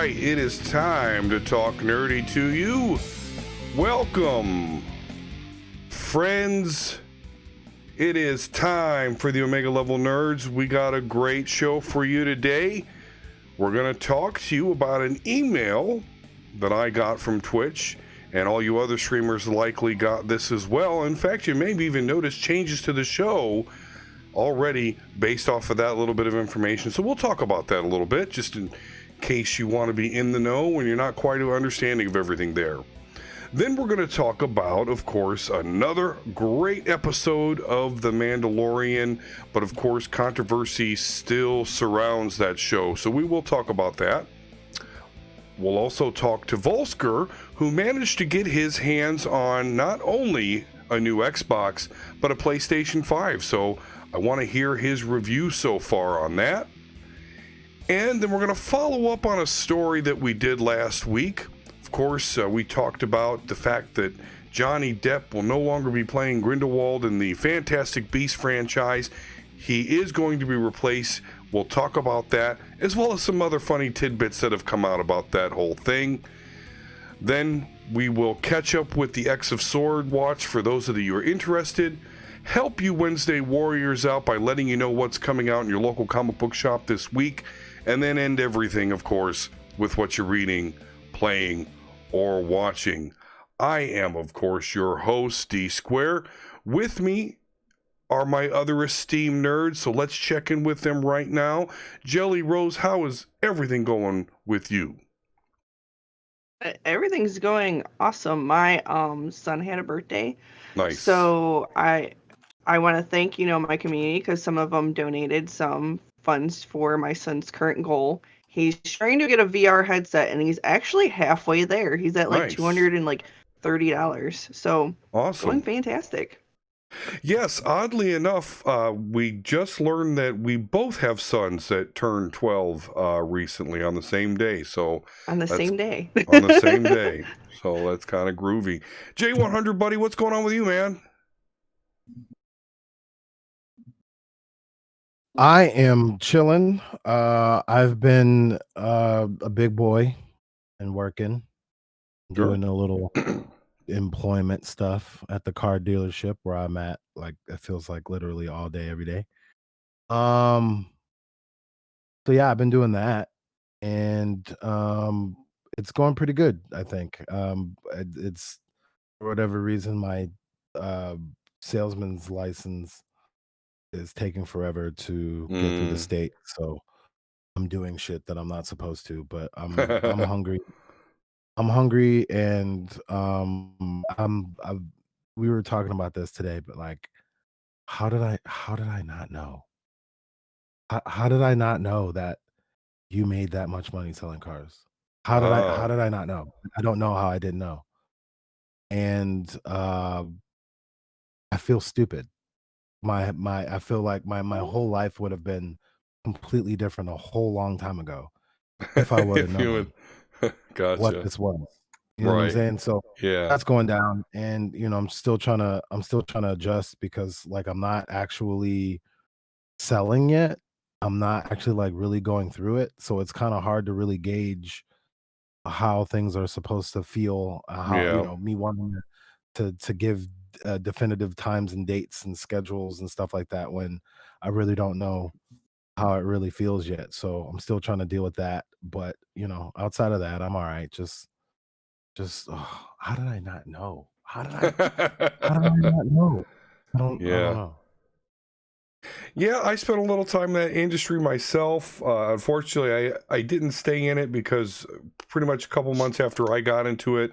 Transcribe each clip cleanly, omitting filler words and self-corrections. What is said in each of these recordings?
right, it is time to talk nerdy to you. Welcome, friends. It is time for the Omega Level Nerds. We got a great show for you today. We're going to talk to you about an email that I got from Twitch, and all you other streamers likely got this as well. In fact, you may even notice changes to the show already based off of that little bit of information. So we'll talk about that a little bit, just in case you want to be in the know when you're not quite understanding of everything there. Then we're going to talk about, of course, another great episode of The Mandalorian, but of course, controversy still surrounds that show, so we will talk about that. We'll also talk to Volsker, who managed to get his hands on not only a new Xbox, but a PlayStation 5, so I want to hear his review so far on that. And then we're going to follow up on a story that we did last week. Of course, we talked about the fact that Jonny Depp will no longer be playing Grindelwald in the Fantastic Beasts franchise. He is going to be replaced. We'll talk about that, as well as some other funny tidbits that have come out about that whole thing. Then we will catch up with the X of Sword watch for those of you who are interested. Help you Wednesday Warriors out by letting you know what's coming out in your local comic book shop this week. And then end everything, of course, with what you're reading, playing, or watching. I am, of course, your host, D Square. With me are my other esteemed nerds, so let's check in with them right now. Jelly Rose, how is everything going with you? Everything's going awesome. My son had a birthday. Nice. So I want to thank, my community, because some of them donated some funds for my son's current goal. He's trying to get a VR headset, and he's actually halfway there. He's at like Nice. $230. So Awesome. going fantastic. Yes, oddly enough, we just learned that we both have sons that turned 12 recently on the same day. So On the same day. On the same day. So that's kind of groovy. J100, buddy, what's going on with you, man? I am chilling. I've been a big boy and working, doing a little employment stuff at the car dealership where I'm at. Like it feels like literally all day, every day. So yeah, I've been doing that, and it's going pretty good. I think it's for whatever reason my salesman's license is taking forever to get through the state, so I'm doing shit that I'm not supposed to, but I'm hungry. I'm hungry, and we were talking about this today, but like, how did I not know? How did I not know that you made that much money selling cars? How did I not know? I don't know how I didn't know. And I feel stupid. I feel like my whole life would have been completely different a whole long time ago if I would have known Gotcha. what this was. You know what I'm saying? So Yeah, that's going down, and I'm still trying to adjust, because like I'm not actually selling yet. I'm not actually like really going through it, so it's kind of hard to really gauge how things are supposed to feel. How me wanting to give definitive times and dates and schedules and stuff like that when I really don't know how it really feels yet. So I'm still trying to deal with that. But outside of that, I'm all right. Just how did I not know? How did I not know? I don't know. Yeah, I spent a little time in that industry myself. Unfortunately, I didn't stay in it because pretty much a couple months after I got into it,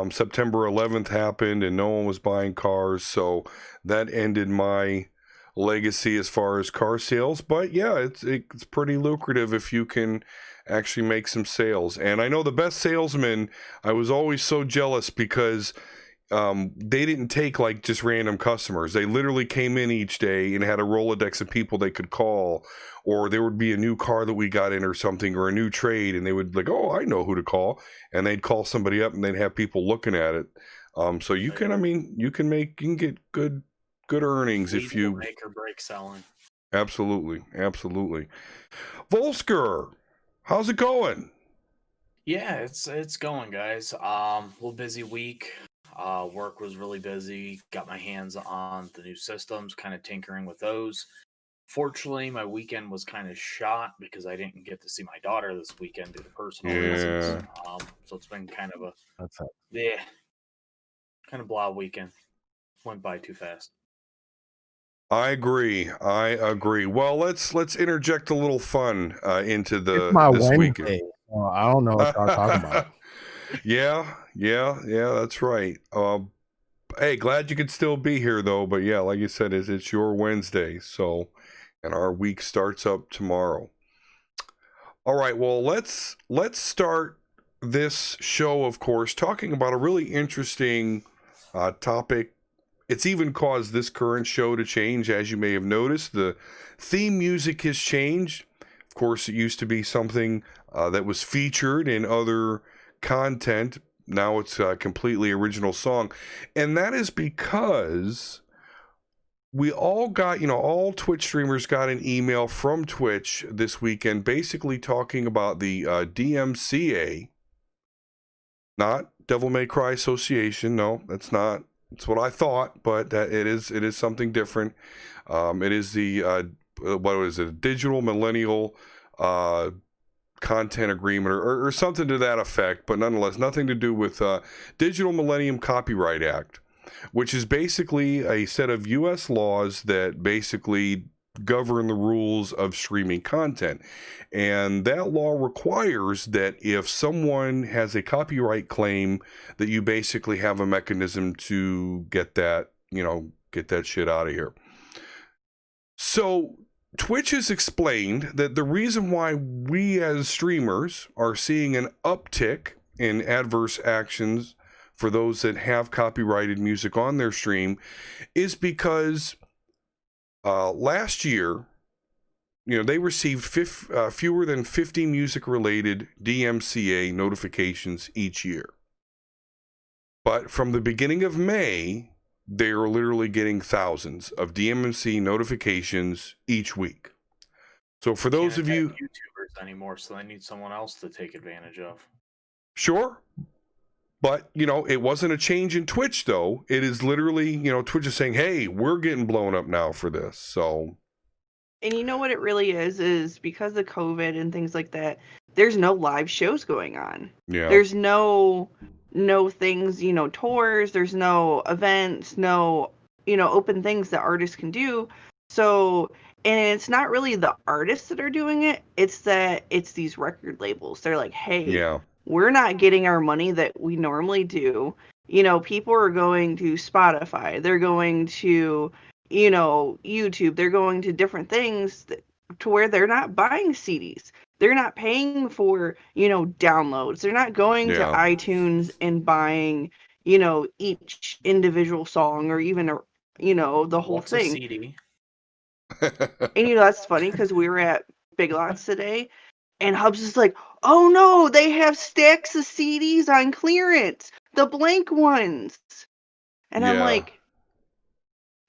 September 11th happened and no one was buying cars. So that ended my legacy as far as car sales. But yeah, it's pretty lucrative if you can actually make some sales. And I know the best salesman, I was always so jealous because they didn't take like just random customers. They literally came in each day and had a Rolodex of people they could call, or there would be a new car that we got in or something, or a new trade, and they would like, oh, I know who to call, and they'd call somebody up and they'd have people looking at it. So you can get good earnings if you make or break selling. Absolutely. Volsker, how's it going? Yeah, it's going, guys. Little busy week. Work was really busy. Got my hands on the new systems, kind of tinkering with those. Fortunately, my weekend was kind of shot because I didn't get to see my daughter this weekend due to personal reasons. Yeah. So it's been kind of a That's it. yeah, kind of blah weekend. Went by too fast. I agree. I agree. Well, let's interject a little fun into It's my this weekend. Wednesday. So I don't know what y'all talking about. Yeah. That's right. Hey, glad you could still be here though. But yeah, like you said, it's your Wednesday, so and our week starts up tomorrow. All right. Well, let's start this show, of course, talking about a really interesting topic. It's even caused this current show to change, as you may have noticed. The theme music has changed. Of course, it used to be something that was featured in other content. Now it's a completely original song. And that is because we all got, all Twitch streamers got an email from Twitch this weekend basically talking about the DMCA, not Devil May Cry Association. No, that's not. It's what I thought, but that it is something different. It is the what is it? Digital Millennial Content Agreement or something to that effect, but nonetheless, nothing to do with Digital Millennium Copyright Act, which is basically a set of U.S. laws that basically govern the rules of streaming content. And that law requires that if someone has a copyright claim, that you basically have a mechanism to get that shit out of here. So Twitch has explained that the reason why we as streamers are seeing an uptick in adverse actions for those that have copyrighted music on their stream is because last year, they received fewer than 50 music-related DMCA notifications each year. But from the beginning of May, they are literally getting thousands of DMCA notifications each week. So for those of you YouTubers anymore, so they need someone else to take advantage of. Sure. But, it wasn't a change in Twitch, though. It is literally, Twitch is saying, hey, we're getting blown up now for this. So. And you know what it really is because of COVID and things like that, there's no live shows going on. Yeah. There's no things, tours, there's no events, no, open things that artists can do. So, and it's not really the artists that are doing it, it's these record labels. They're like, hey, Yeah. we're not getting our money that we normally do. People are going to Spotify. They're going to, YouTube. They're going to different things to where they're not buying CDs. They're not paying for, downloads. They're not going to iTunes and buying, each individual song or even, the whole What's thing. A CD? And, that's funny because we were at Big Lots today. And Hubs is like, oh no, they have stacks of CDs on clearance, the blank ones. And I'm like,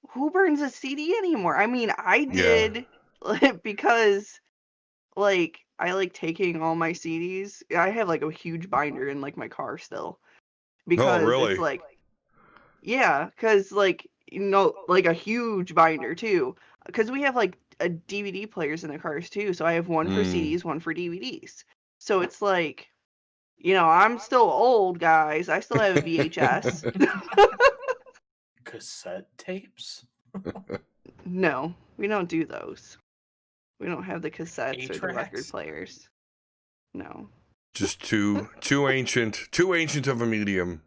who burns a CD anymore? I mean, I did because, I like taking all my CDs. I have a huge binder in my car still because really? it's because a huge binder too. Because we have a DVD players in the cars too. So I have one for CDs, one for DVDs. So it's I'm still old, guys. I still have a VHS. Cassette tapes? No, we don't do those. We don't have the cassettes or the record A-tracks? players. No. Just too ancient of a medium.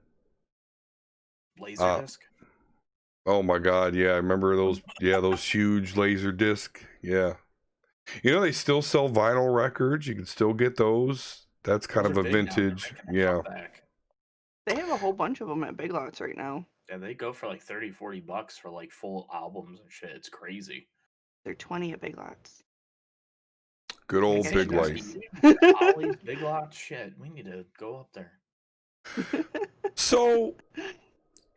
Laserdisc? Oh my God, yeah, I remember those. Yeah, those huge laser disc. Yeah, they still sell vinyl records. You can still get those. That's kind Those of are a big now. They're vintage. making a Yeah. comeback. They have a whole bunch of them at Big Lots right now. Yeah, they go for $30-$40 for full albums and shit. It's crazy. They're 20 at Big Lots. Good old Hey, Big guys, Light. Ollie's, Big Lots, shit. We need to go up there. So,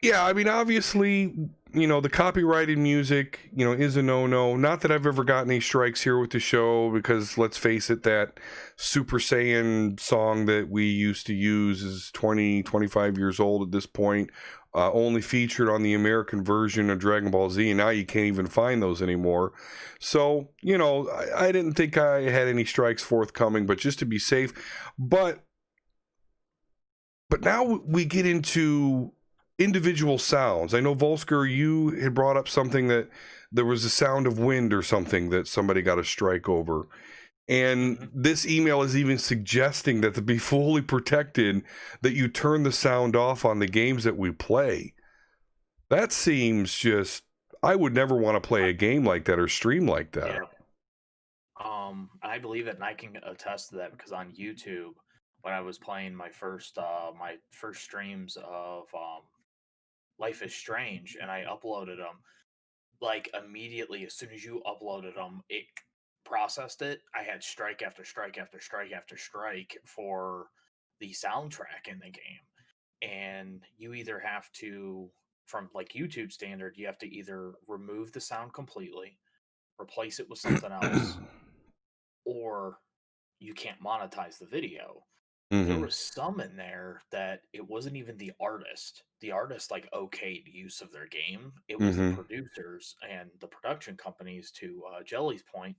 Yeah, I mean, obviously, the copyrighted music, is a no-no. Not that I've ever gotten any strikes here with the show, because let's face it, that Super Saiyan song that we used to use is 20, 25 years old at this point. Only featured on the American version of Dragon Ball Z, and now you can't even find those anymore. So, I didn't think I had any strikes forthcoming, but just to be safe. But now we get into individual sounds. I know, Volsker, you had brought up something that there was a sound of wind or something that somebody got a strike over. And this email is even suggesting that to be fully protected, that you turn the sound off on the games that we play. That seems just, I would never want to play a game like that or stream like that. Yeah. I believe it, and I can attest to that because on YouTube, when I was playing my first streams of Life is Strange, and I uploaded them, like immediately as soon as you uploaded them, it processed it. I had strike after strike after strike after strike for the soundtrack in the game, and you either have to, from like YouTube standard, you have to either remove the sound completely, replace it with something else, or you can't monetize the video. There was some in there that it wasn't even the artist. The artist like okayed use of their game. It was the producers and the production companies, to Jelly's point.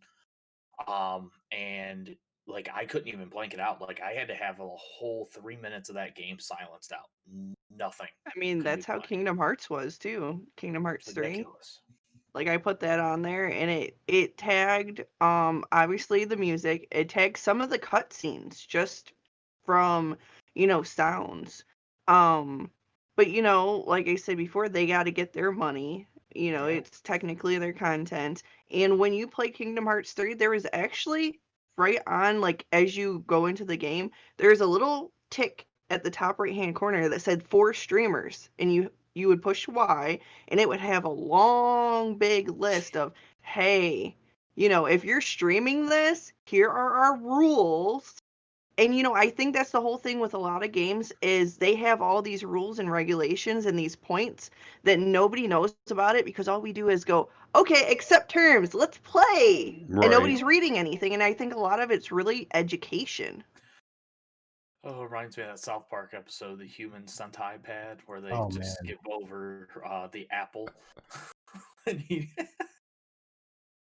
And like I couldn't even blank it out. Like I had to have a whole 3 minutes of that game silenced out. Nothing. I mean, Couldn't be that's how played. Kingdom Hearts was too. Kingdom Hearts It's 3. ridiculous. Like I put that on there, and it tagged obviously the music. It tagged some of the cutscenes just from sounds. But like I said before, they got to get their money. Yeah. It's technically their content. And when you play Kingdom Hearts 3, there is actually right on, like as you go into the game, there's a little tick at the top right hand corner that said 4 streamers, and you would push Y, and it would have a long big list of, hey, if you're streaming this, here are our rules. And I think that's the whole thing with a lot of games, is they have all these rules and regulations and these points that nobody knows about it, because all we do is go, okay, accept terms, let's play. Right. And nobody's reading anything. And I think a lot of it's really education. Oh, it reminds me of that South Park episode, the Human Sentai Pad, where they Oh, just man. skip over the apple. And he,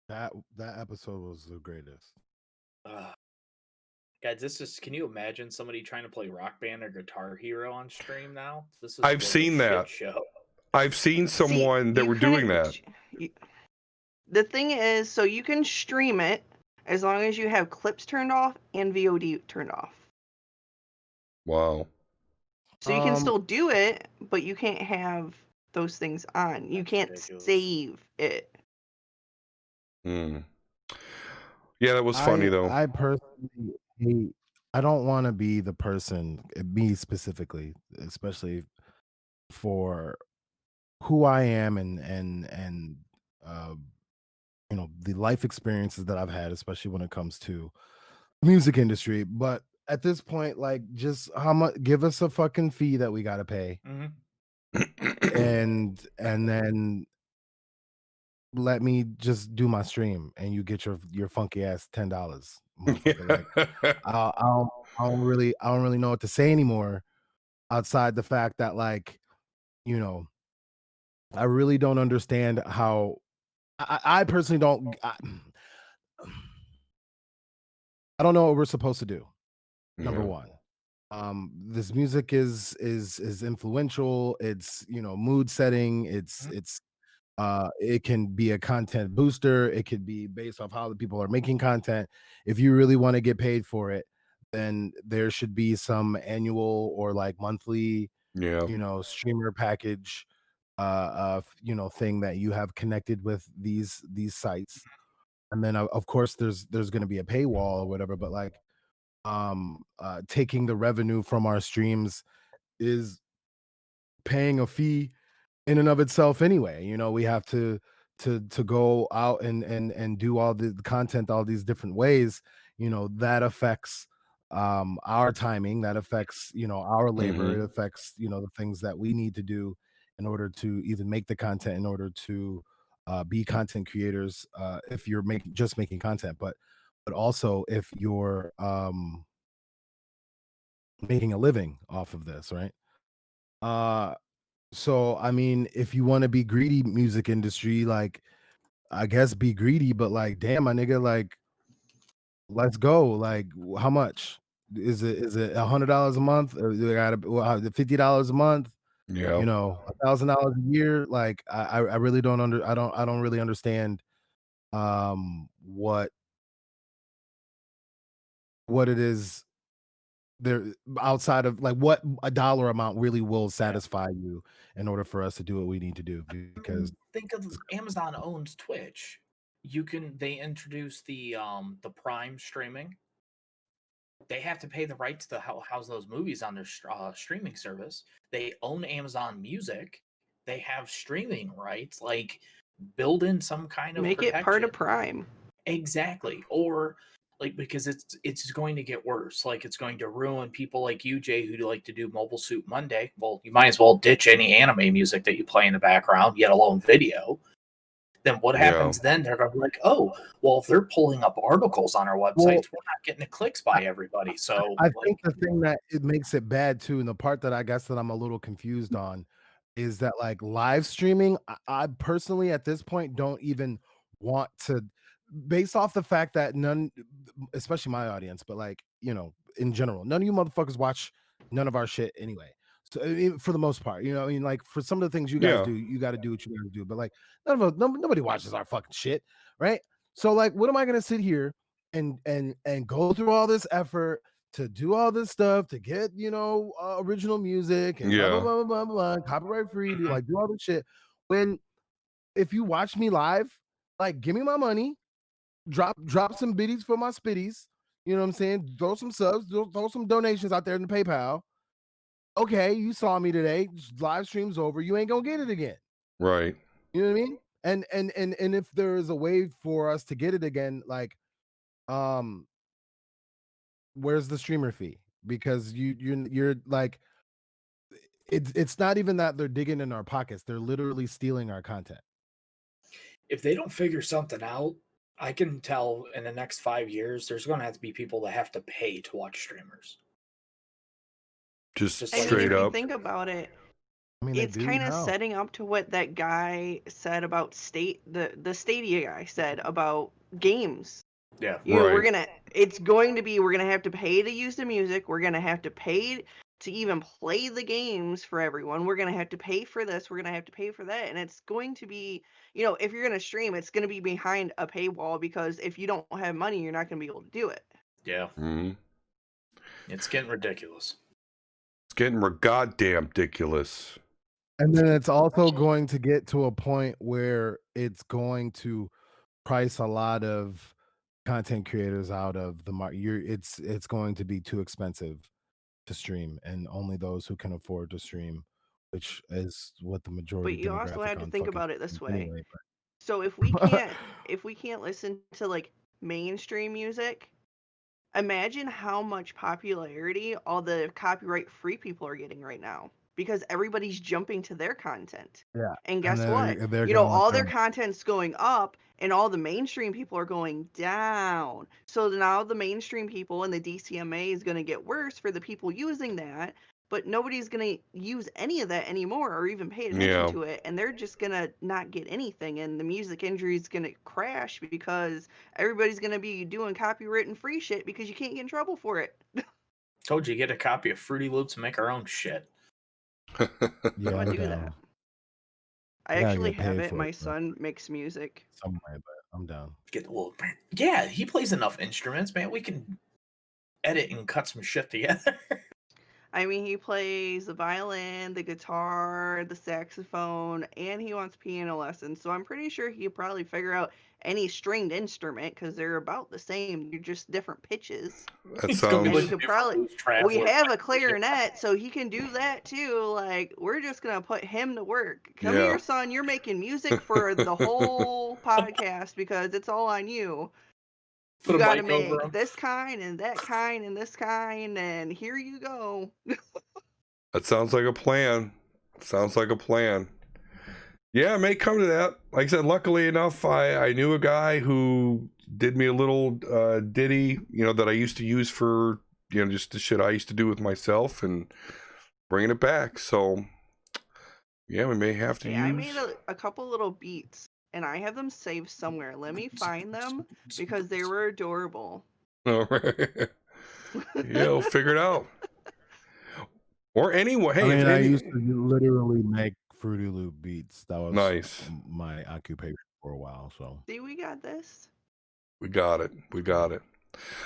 That episode was the greatest. guys, can you imagine somebody trying to play Rock Band or Guitar Hero on stream now? This is I've what a seen that. shit show. I've seen someone that you were doing that. The thing is, so you can stream it as long as you have clips turned off and VOD turned off. Wow. So you can still do it, but you can't have those things on. You can't ridiculous. save it. Yeah, that was funny though. I personally hate. I don't want to be the person, me specifically, especially for who I am and the life experiences that I've had, especially when it comes to music industry. But at this point, like, just how much? Give us a fucking fee that we gotta pay, and then let me just do my stream, and you get your funky ass $10, motherfucker. Like, I don't really know what to say anymore, outside the fact that, like, I really don't understand how. I personally don't. I don't know what we're supposed to do. Number one, this music is influential. It's mood setting. It's it can be a content booster. It could be based off how the people are making content. If you really want to get paid for it, then there should be some annual or like monthly, streamer package, thing that you have connected with these sites. And then of course there's going to be a paywall or whatever, but like taking the revenue from our streams is paying a fee in and of itself anyway. We have to go out and do all the content all these different ways. That affects our timing, that affects our labor, it affects the things that we need to do in order to even make the content, in order to be content creators, if you're just making content, but also if you're making a living off of this, right? So I mean, if you want to be greedy, music industry, like, I guess be greedy, but like, damn, my nigga, like, let's go. Like, how much is it? Is it $100 a month? Or they got $50 a month? Yeah. $1,000 a year? Like, I really don't I don't really understand what it is there outside of like what a dollar amount really will satisfy you in order for us to do what we need to do, because Think of Amazon owns Twitch. They introduce the Prime streaming. They have to pay the rights to house those movies on their streaming service. They own Amazon Music. They have streaming rights. Like, build in some kind of Make it part of protection. Prime. Exactly. Or like, because it's going to get worse. Like, it's going to ruin people like you, Jay, who like to do Mobile Suit Monday. Well, you might as well ditch any anime music that you play in the background, let alone video. Then what happens then? They're going to be like, oh, well, if they're pulling up articles on our websites, we're not getting the clicks by everybody. So I think the thing that it makes it bad too, and the part that I guess that I'm a little confused on, is that like live streaming, I personally at this point don't even want to, based off the fact that none, especially my audience, but like, in general, none of you motherfuckers watch none of our shit anyway. So I mean, for the most part, I mean, like for some of the things you guys Yeah. do, you got to do what you got to do. But like, nobody watches our fucking shit, right? So like, what am I gonna sit here and go through all this effort to do all this stuff to get original music and blah blah Yeah. blah blah blah, copyright free, do all this shit, when if you watch me live, like, give me my money, drop some biddies for my spitties, you know what I'm saying, throw some subs, throw some donations out there in the PayPal. Okay, you saw me today, live stream's over, you ain't gonna get it again. Right. You know what I mean? And if there is a way for us to get it again, like, where's the streamer fee? Because you're like, it's not even that they're digging in our pockets, they're literally stealing our content. If they don't figure something out, I can tell in the next 5 years, there's going to have to be people that have to pay to watch streamers. Just I mean, straight if you up. think about it, I mean, it's kind of now. setting up to what that guy said about the Stadia guy said about games. Yeah. We're Right. gonna have to pay to use the music. We're gonna have to pay to even play the games for everyone. We're gonna have to pay for this. We're gonna have to pay for that, and it's going to be, if you're gonna stream, it's gonna be behind a paywall, because if you don't have money, you're not gonna be able to do it. Yeah. Mhm. It's getting ridiculous. It's getting goddamn ridiculous. And then it's also going to get to a point where it's going to price a lot of content creators out of the market. It's going to be too expensive to stream, and only those who can afford to stream, which is what the majority But you also demographic have to on think fucking about it this way. anyway. So if we can't listen to like mainstream music, imagine how much popularity all the copyright free people are getting right now, because everybody's jumping to their content. Yeah. And guess then what? they're gonna want All their them. content's going up and all the mainstream people are going down. So now the mainstream people and the DCMA is going to get worse for the people using that, but nobody's going to use any of that anymore or even pay attention Yeah. to it, and they're just going to not get anything, and the music industry is going to crash because everybody's going to be doing copyright free shit because you can't get in trouble for it. Told you, get a copy of Fruity Loops and make our own shit. Yeah, I'm I'm gonna do down. that. I gotta actually get have paid it. for My it, though. son makes music. Some way, but I'm down. Yeah, he plays enough instruments, man. We can edit and cut some shit together. I mean, he plays the violin, the guitar, the saxophone, and he wants piano lessons. So I'm pretty sure he could probably figure out any stringed instrument because they're about the same. They're just different pitches. That He's gonna be And he sounds. could listening to probably. Blues We Traveler. have a clarinet, so he can do that too. Like, we're just gonna put him to work. Come Yeah. here, son. You're making music for the whole podcast because it's all on you. Put You a gotta mic over make him. this kind and that kind and this kind, and here you go. That sounds like a plan. Sounds like a plan. Yeah, it may come to that. Like I said, luckily enough, I knew a guy who did me a little ditty, that I used to use for, just the shit I used to do with myself and bringing it back. So, yeah, we may have to Hey, use. I made a couple little beats, and I have them saved somewhere. Let me find them because they were adorable. All right. Yeah, we'll figure it out. Or anyway, hey, I mean, I used to literally make Fruity Loop beats. That was nice. my occupation for a while. So See, we got this. We got it.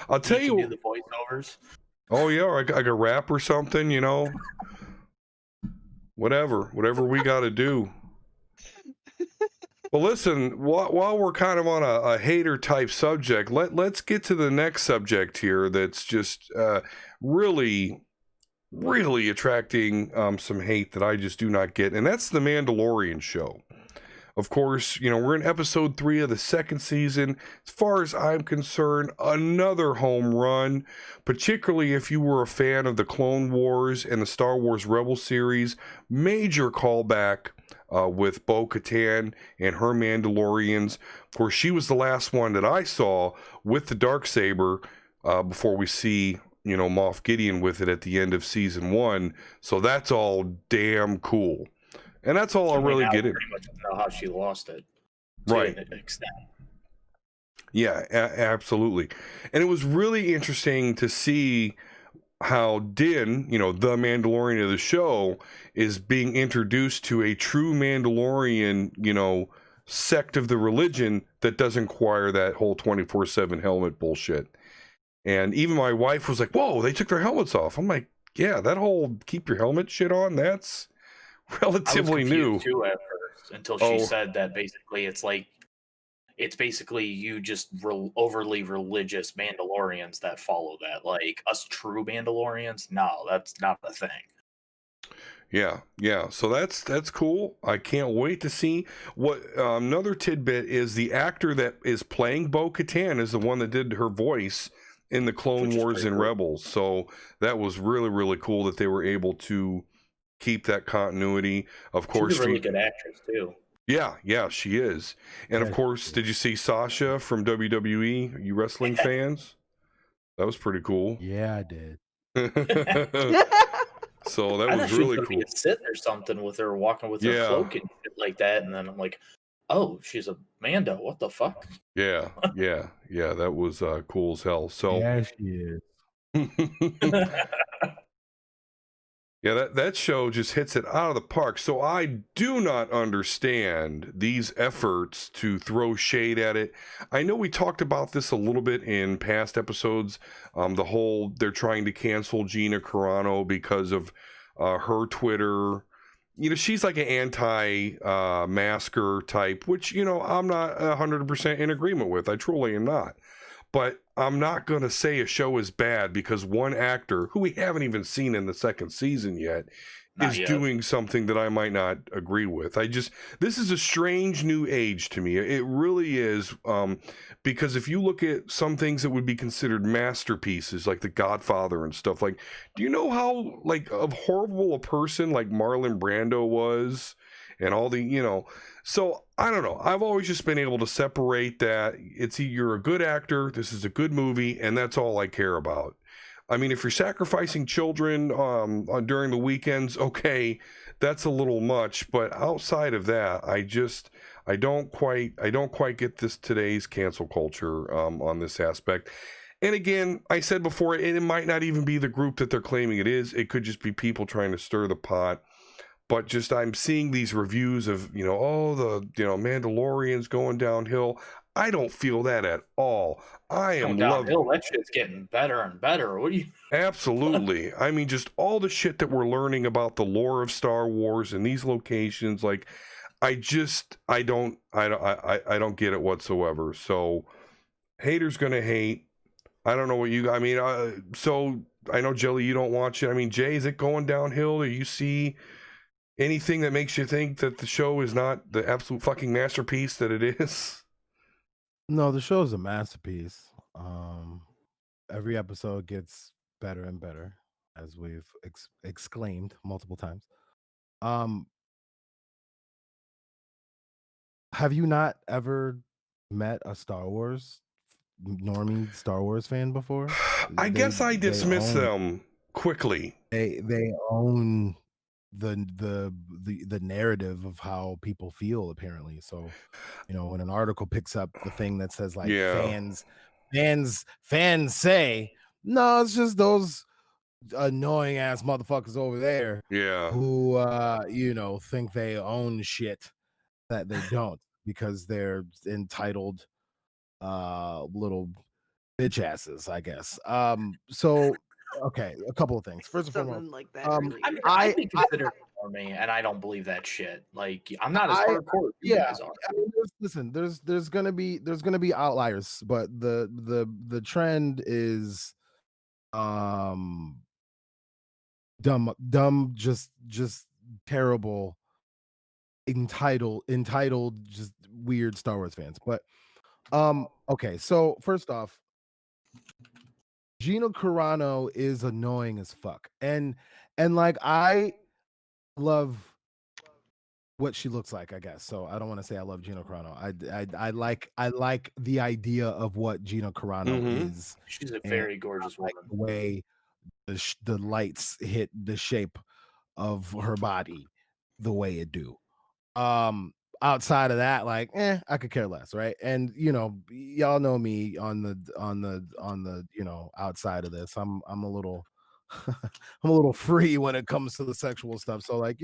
I'll tell you. Do the voiceovers. Oh yeah, or like a rap or something, whatever we got to do. Well, listen, while we're kind of on a hater type subject, let's get to the next subject here. That's just really attracting some hate that I just do not get, and that's the Mandalorian show. Of course, we're in episode 3 of the second season. As far as I'm concerned, another home run, particularly if you were a fan of the Clone Wars and the Star Wars Rebel series. Major callback with Bo-Katan and her Mandalorians. Of course, she was the last one that I saw with the Darksaber before we see, Moff Gideon with it at the end of season 1. So that's all damn cool. And that's all I really get it. Pretty much know how she lost it, right? To an extent. Yeah, absolutely. And it was really interesting to see how Din, the Mandalorian of the show, is being introduced to a true Mandalorian, sect of the religion that doesn't require that whole 24/7 helmet bullshit. And even my wife was like, "Whoa, they took their helmets off." I'm like, "Yeah, that whole keep your helmet shit on, that's relatively new." Too at first, until she said that basically it's basically you just overly religious Mandalorians that follow that. Like us true Mandalorians, no, that's not the thing. Yeah. So that's cool. I can't wait to see what another tidbit is. The actor that is playing Bo-Katan is the one that did her voice in the Clone Wars and Rebels. So that was really, really cool that they were able to keep that continuity. Of course, she's a really good actress too. Yeah, she is. And of course, did you see Sasha from WWE? You wrestling fans? That was pretty cool. Yeah, I did. So that was really cool. Sitting or something with her walking with her cloak and shit like that, and then I'm like, oh, she's a Mando. What the fuck? Yeah. That was cool as hell. So yeah, she is. Yeah, that show just hits it out of the park. So I do not understand these efforts to throw shade at it. I know we talked about this a little bit in past episodes. The whole they're trying to cancel Gina Carano because of her Twitter. She's like an anti-masker type, which, I'm not 100% in agreement with. I truly am not. But I'm not going to say a show is bad because one actor, who we haven't even seen in the second season yet, is doing something that I might not agree with. This is a strange new age to me. It really is. Because if you look at some things that would be considered masterpieces, like The Godfather and stuff, like, do you know how, like, of horrible a person, like, Marlon Brando was? And all the, so I don't know. I've always just been able to separate that. It's you're a good actor, this is a good movie, and that's all I care about. I mean, if you're sacrificing children during the weekends, okay, that's a little much. But outside of that, I don't quite get today's cancel culture on this aspect. And again, I said before, it might not even be the group that they're claiming it is. It could just be people trying to stir the pot. But just I'm seeing these reviews of, the Mandalorian's going downhill. I don't feel that at all. I am downhill. That shit's getting better and better. What do you? Absolutely. I mean, just all the shit that we're learning about the lore of Star Wars and these locations. Like, I don't get it whatsoever. So, haters gonna hate. I don't know what you. I mean, so I know Jelly, you don't watch it. I mean, Jay, is it going downhill? Do you see anything that makes you think that the show is not the absolute fucking masterpiece that it is? No, the show is a masterpiece. Every episode gets better and better, as we've exclaimed multiple times. Um, have you not ever met a normie Star Wars fan before? I guess I dismiss them quickly. They own the narrative of how people feel, apparently. So, when an article picks up the thing that says like Yeah. fans say, no, it's just those annoying ass motherfuckers over there Yeah. who think they own shit that they don't, because they're entitled little bitch asses, I guess. So okay, a couple of things. First and foremost, Something like that. Really. I mean, I'd be considered a normie, and I don't believe that shit. Like, I'm not as hardcore as you guys are. I mean, listen, there's gonna be outliers, but the trend is dumb, just terrible, entitled, just weird Star Wars fans. But okay, so first off, Gina Carano is annoying as fuck, and like I love what she looks like, I guess. So I don't want to say I love Gina Carano. I like the idea of what Gina Carano is. She's a very gorgeous woman. The way the lights hit the shape of her body the way it do. Outside of that, like, I could care less, right? And y'all know me on the outside of this. I'm a little I'm a little free when it comes to the sexual stuff. So like,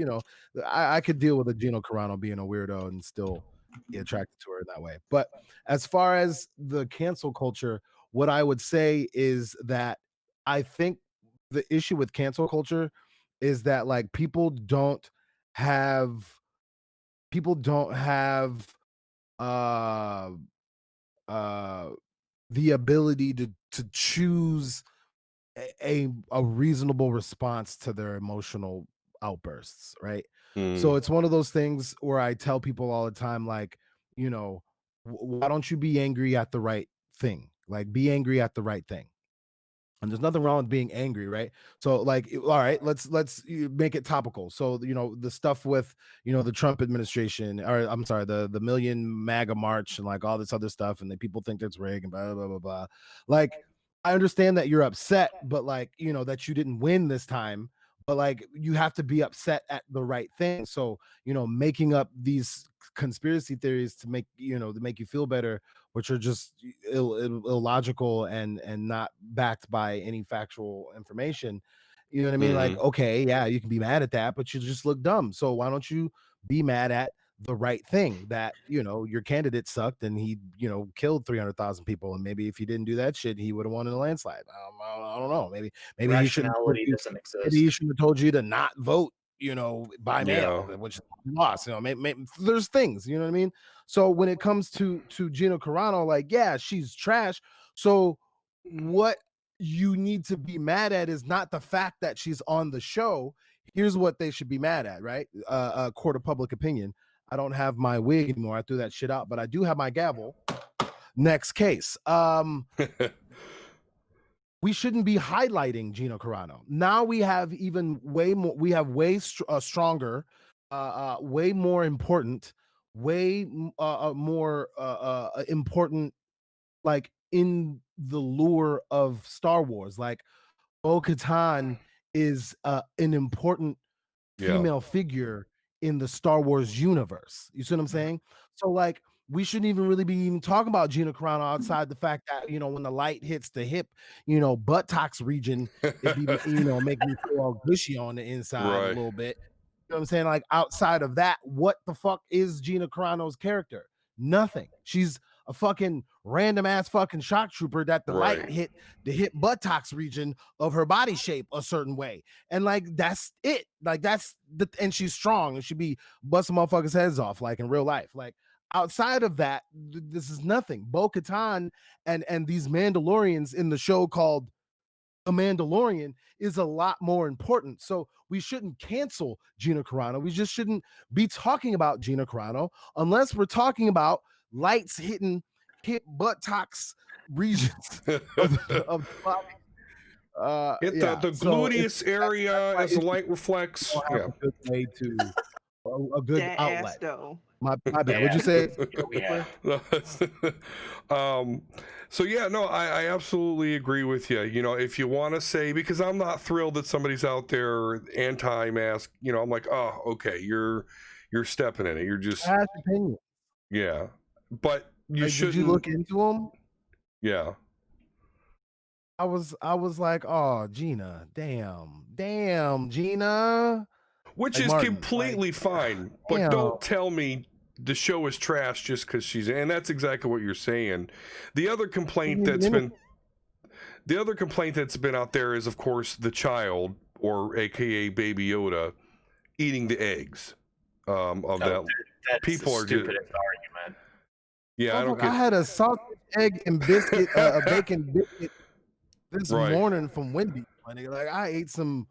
I could deal with a Gino Carano being a weirdo and still be attracted to her in that way. But as far as the cancel culture, what I would say is that I think the issue with cancel culture is that like people don't have uh uh the ability to choose a reasonable response to their emotional outbursts, right? So it's one of those things where I tell people all the time, like, why don't you be angry at the right thing? Like, be angry at the right thing. And there's nothing wrong with being angry, right? So like, all right, let's make it topical. So the stuff with the Trump administration, or I'm sorry, the Million MAGA March and like all this other stuff, and that people think that's rigged and blah blah blah blah. Like, I understand that you're upset, but like, that you didn't win this time, but like, you have to be upset at the right thing. So making up these conspiracy theories to make you feel better, which are just illogical and not backed by any factual information. You know what I mean? Like, okay, yeah, you can be mad at that, but you just look dumb. So why don't you be mad at the right thing, that your candidate sucked and he killed 300,000 people, and maybe if he didn't do that shit, he would have won in a landslide. I don't know. Maybe he shouldn't. Doesn't exist. Maybe he shouldn't have told you to not vote by mail, which is lost. Maybe there's things, you know what I mean? So when it comes to Gina Carano, like, yeah, she's trash. So what you need to be mad at is not the fact that she's on the show. Here's what they should be mad at, right? Court of public opinion. I don't have my wig anymore. I threw that shit out, but I do have my gavel. Next case. We shouldn't be highlighting Gina Carano. Now we have way more. We have way stronger, way more important, way more important, like in the lure of Star Wars. Like, Bo-Katan is an important female figure in the Star Wars universe. You see what I'm saying? So like, we shouldn't even really be even talking about Gina Carano outside the fact that when the light hits the hip, buttocks region, it be make me feel all gushy on the inside a little bit. You know what I'm saying? Like, outside of that, what the fuck is Gina Carano's character? Nothing. She's a fucking random ass fucking shock trooper that the light hit the hip buttocks region of her body shape a certain way. And like, that's it. Like, and she's strong and she'd be busting motherfuckers' heads off like in real life. Like, outside of that, this is nothing. Bo-Katan and these Mandalorians in the show called The Mandalorian is a lot more important. So we shouldn't cancel Gina Carano. We just shouldn't be talking about Gina Carano unless we're talking about lights hitting hip buttocks regions of the body Hit Yeah. the So gluteus area my as the issue. light You reflects. don't have Yeah. a good way to a good That ass outlet. though. My bad. Yeah. Would you say? Yeah. So yeah, no, I absolutely agree with you. You know, if you want to say, because I'm not thrilled that somebody's out there anti-mask, you know, I'm like, oh, okay, you're stepping in it. You're just, I have opinion. yeah, but you Like, did you shouldn't. look into them? Yeah, I was like, oh, Gina, damn, Gina. which Like is Martin, completely fine. But damn. don't tell me the show is trash just because she's, and that's exactly what you're saying. The other complaint that's been out there is, of course, the child, or AKA Baby Yoda, eating the eggs. Of that, That's people the are just, stupidest argument. yeah, I don't I get had a sausage, egg, and biscuit, a bacon biscuit this right. morning from Wendy's. My nigga. Like, I ate some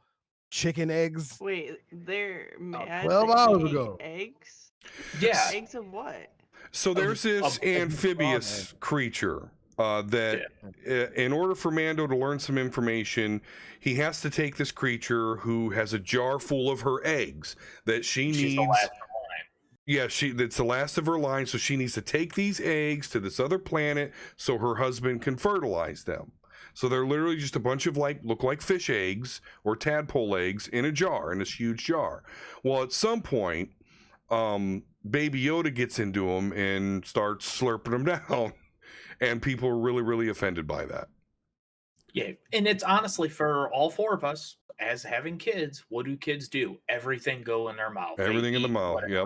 chicken eggs Wait, they're mad 12 that hours he ate ago. eggs? Yeah. Eggs of what? So there's this of amphibious creature that, in order for Mando to learn some information, he has to take this creature who has a jar full of her eggs that she She's the needs. last in line. Yeah, that's the last of her line, so she needs to take these eggs to this other planet so her husband can fertilize them. So they're literally just a bunch of look like fish eggs or tadpole eggs in a jar, in this huge jar. Well, at some point, Baby Yoda gets into them and starts slurping them down, and people are really, really offended by that. Yeah, and it's honestly for all four of us as having kids. What do kids do? Everything go in their mouth. Everything in the mouth. Yep.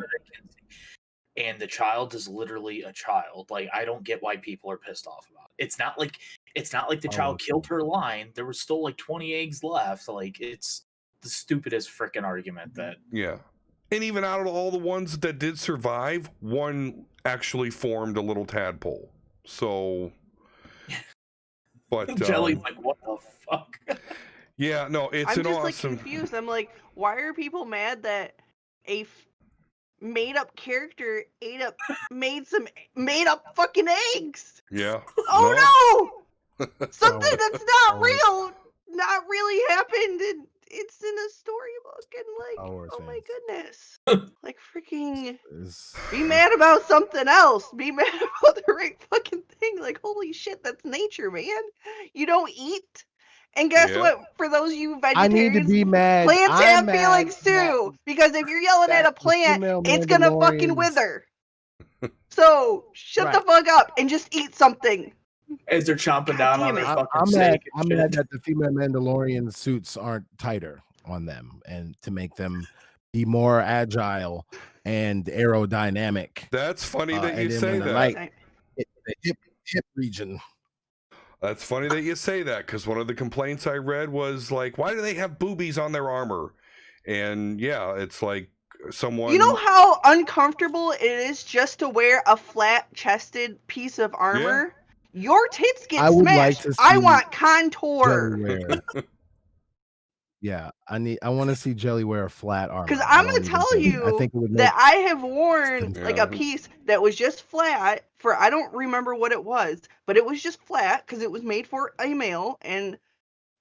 And the child is literally a child. Like, I don't get why people are pissed off about it. It's not like the child killed her line. There was still like 20 eggs left. Like, it's the stupidest freaking argument that. Yeah. And even out of all the ones that did survive, one actually formed a little tadpole. So, but Jelly's like, what the fuck? Yeah, no, it's I'm an just awesome. like confused. I'm like, why are people mad that a made-up character made some made-up fucking eggs? Yeah. Oh no! Something that's not real, not really happened, and it's in a storybook, and like, oh my goodness, like freaking be mad about something else. Be mad about the right fucking thing. Like, holy shit, that's nature, man. You don't eat. And guess what? For those of you vegetarians, I need to be mad. plants I'm have feelings too. Because if you're yelling at a plant, it's gonna fucking wither. So shut the fuck up and just eat something. As they're chomping down on their fucking steak. I'm mad that the female Mandalorian suits aren't tighter on them, and to make them be more agile and aerodynamic. That's funny that you say that. The hip region. That's funny that you say that, because one of the complaints I read was like, why do they have boobies on their armor? And yeah, it's like someone. You know how uncomfortable it is just to wear a flat-chested piece of armor? Yeah. Your tits get smashed. I want contour. Yeah, I want to see Jelly wear a flat armor. Because I'm going to tell you that I have worn like a piece that was just flat for, I don't remember what it was, but it was just flat because it was made for a male, and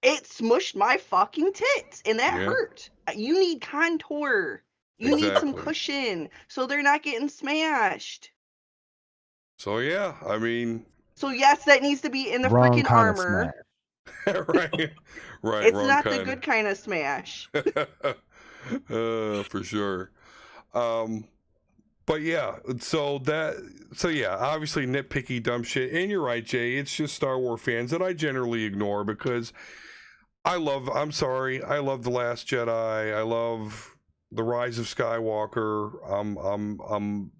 it smushed my fucking tits, and that hurt. You need contour. You need some cushion so they're not getting smashed. So yeah, I mean. So yes, that needs to be in the freaking armor. right. It's not the good kind of smash. For sure. But yeah, so yeah, obviously nitpicky dumb shit. And you're right, Jay. It's just Star Wars fans that I generally ignore, because I love The Last Jedi. I love The Rise of Skywalker.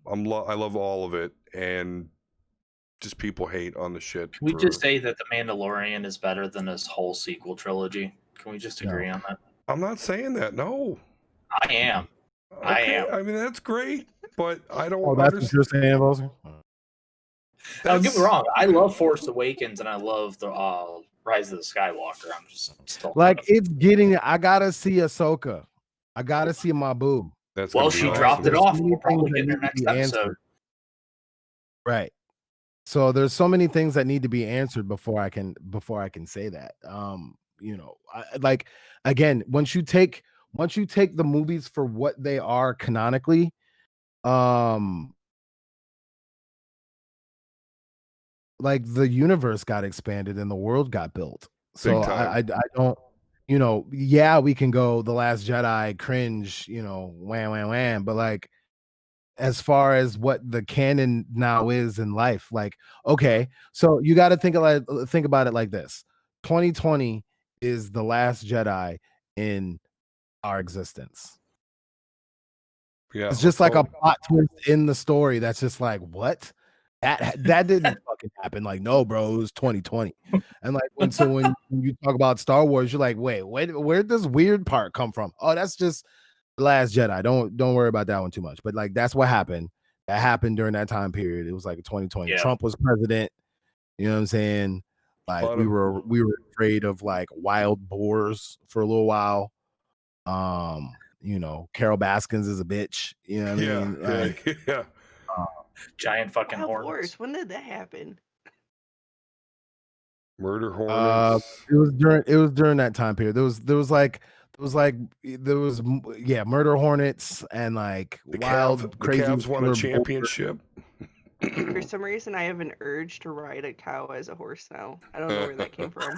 I love all of it, and just people hate on the shit. Can we just say that The Mandalorian is better than this whole sequel trilogy? Can we just agree on that? I'm not saying that. No, I am. Okay. I am. I mean, that's great, but I don't. Oh, that's what you're saying, Wilson? Don't get me wrong. I love Force Awakens and I love the Rise of the Skywalker. I'm just still like, it's getting. I gotta see Ahsoka. I gotta see my boo. Well, she dropped it off. We'll probably get her next episode. Right. So there's so many things that need to be answered before I can say that. like again, once you take the movies for what they are canonically, like the universe got expanded and the world got built. So Big time. I don't, yeah, we can go The Last Jedi, cringe, wham, but like as far as what the canon now is in life, like, okay, so you got to think about it like this: 2020 is The Last Jedi in our existence. Yeah, It's just like go. a plot twist in the story that's just like, what? That didn't fucking happen. Like, no, bro, it was 2020. And like when you talk about Star Wars, you're like, wait, where did this weird part come from? Oh, that's just The Last Jedi. Don't worry about that one too much. But like that's what happened. That happened during that time period. It was like 2020. Yeah. Trump was president. You know what I'm saying? Like we were afraid of like wild boars for a little while. Carol Baskins is a bitch. You know what I mean? Like, yeah. Giant fucking Wild hornets. Boars, when did that happen? Murder hornets. it was during that time period. There was murder hornets and like wild crazy. The Cavs won a championship. For some reason, I have an urge to ride a cow as a horse now. I don't know where that came from.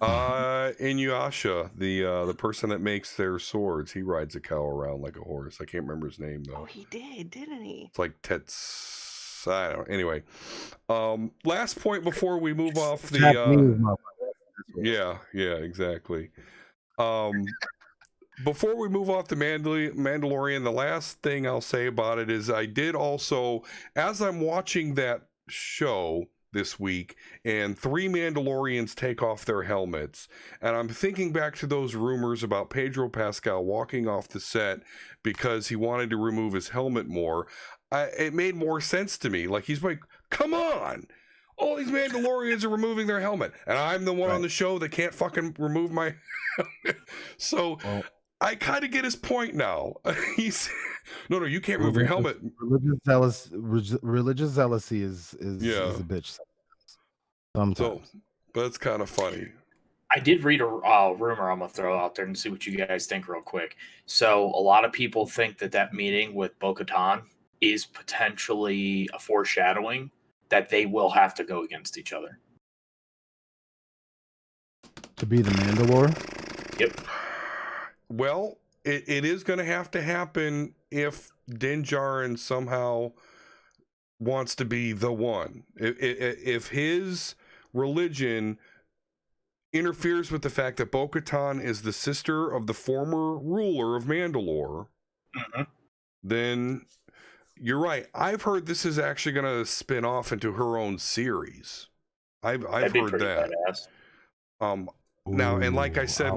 Inuyasha, the person that makes their swords, he rides a cow around like a horse. I can't remember his name though. Oh, he did, didn't he? It's like Tets. I don't know. Anyway, last point before we move off the. Yeah, exactly. Before we move off the Mandalorian, the last thing I'll say about it is I did also, as I'm watching that show this week, and 3 Mandalorians take off their helmets, and I'm thinking back to those rumors about Pedro Pascal walking off the set because he wanted to remove his helmet more. It made more sense to me. Like, he's like, come on! All these Mandalorians are removing their helmet, and I'm the one on the show that can't fucking remove my helmet. So I kind of get his point now. He's no, you can't remove your helmet. Religious jealousy is a bitch sometimes. So that's kind of funny. I did read a rumor I'm going to throw out there and see what you guys think real quick. So a lot of people think that meeting with Bo-Katan is potentially a foreshadowing that they will have to go against each other. To be the Mandalore? Yep. Well, it is going to happen if Din Djarin somehow wants to be the one. If his religion interferes with the fact that Bo-Katan is the sister of the former ruler of Mandalore, then you're right. I've heard this is actually going to spin off into her own series. I've heard that. Badass. Now, and like I said,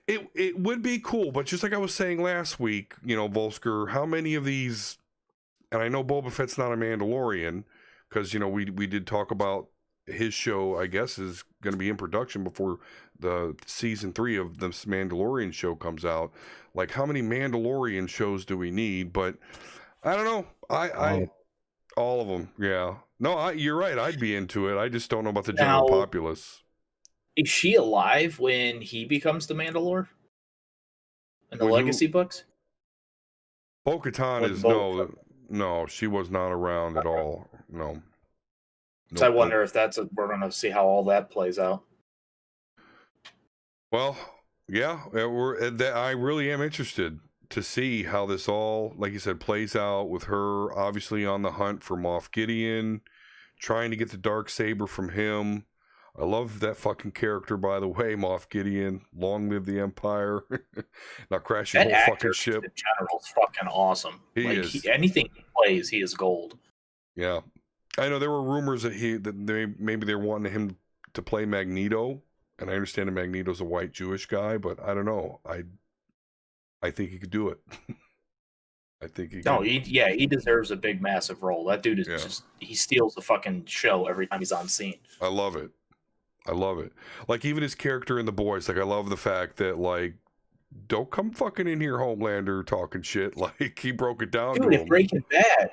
it would be cool, but just like I was saying last week, Volsker, how many of these? And I know Boba Fett's not a Mandalorian because we did talk about his show. I guess is going to be in production before the season 3 of this Mandalorian show comes out. Like, how many Mandalorian shows do we need? But I don't know. I all of them. Yeah. No, you're right. I'd be into it. I just don't know about the general populace. Is she alive when he becomes the Mandalore in the Legacy books? Bo-Katan is no, she was not around at all. No. So I wonder if we're going to see how all that plays out. Well, yeah, I really am interested to see how this all, like you said, plays out with her obviously on the hunt for Moff Gideon, trying to get the Darksaber from him. I love that fucking character, by the way, Moff Gideon. Long live the Empire. Now crash your whole fucking ship. In general is fucking awesome. He is. Anything he plays, he is gold. Yeah. I know there were rumors that maybe they're wanting him to play Magneto, and I understand that Magneto's a white Jewish guy, but I don't know. I think he could do it. I think he. No, he deserves a big, massive role. That dude is he steals the fucking show every time he's on scene. I love it. Like, even his character in The Boys, like, I love the fact that, like, don't come fucking in here, Homelander, talking shit. Like, he broke it down to him. Breaking Bad.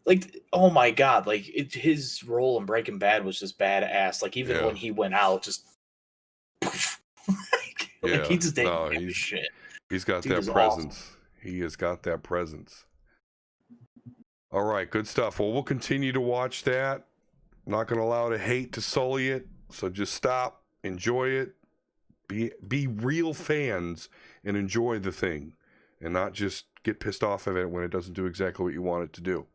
Like, oh my God. Like, his role in Breaking Bad was just badass. Like, even when he went out, just Like, he just didn't no, give a shit. he's got Dude that is presence. awesome. He has got that presence. All right, good stuff. Well, we'll continue to watch that. Not going to allow the hate to sully it. So just stop, enjoy it, be real fans, and enjoy the thing, and not just get pissed off of it when it doesn't do exactly what you want it to do.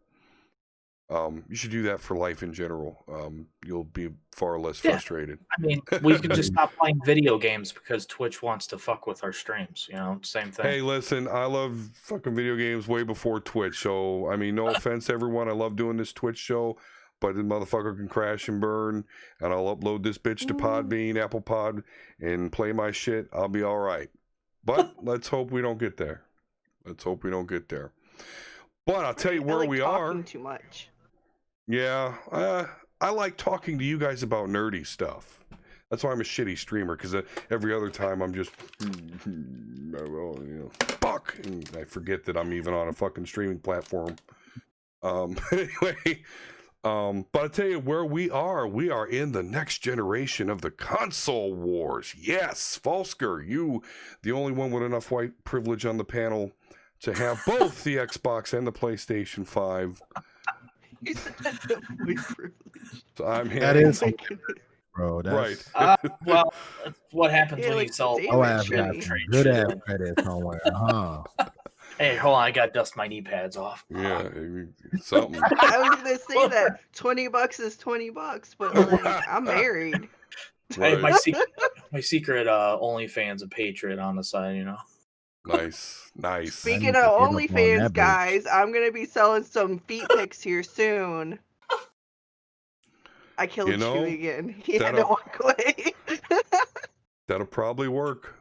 You should do that for life in general. You'll be far less frustrated. I mean, we could just stop playing video games because Twitch wants to fuck with our streams. You know, same thing. Hey, listen, I love fucking video games way before Twitch. So, I mean, no offense to everyone. I love doing this Twitch show, but the motherfucker can crash and burn, and I'll upload this bitch to Podbean, Apple Pod, and play my shit. I'll be all right. But let's hope we don't get there. But I'll tell you where we are. Too much. Yeah, I like talking to you guys about nerdy stuff. That's why I'm a shitty streamer, because every other time I'm just, fuck, and I forget that I'm even on a fucking streaming platform. Anyway, but I'll tell you where we are in the next generation of the console wars. Yes, Volsker, you, the only one with enough white privilege on the panel to have both the Xbox and the PlayStation 5. So I'm here. That is, bro. That's, right. Well, that's what happens when you sell. Oh, I've got some good ass credit somewhere, huh? Hey, hold on, I got to dust my knee pads off. Yeah, something. I was gonna say that $20 is $20, but like, I'm married. Hey, my secret OnlyFans and Patreon on the side, you know. Nice. Speaking of OnlyFans, guys, I'm gonna be selling some feet pics here soon. I killed you again. He had to walk away. That'll probably work.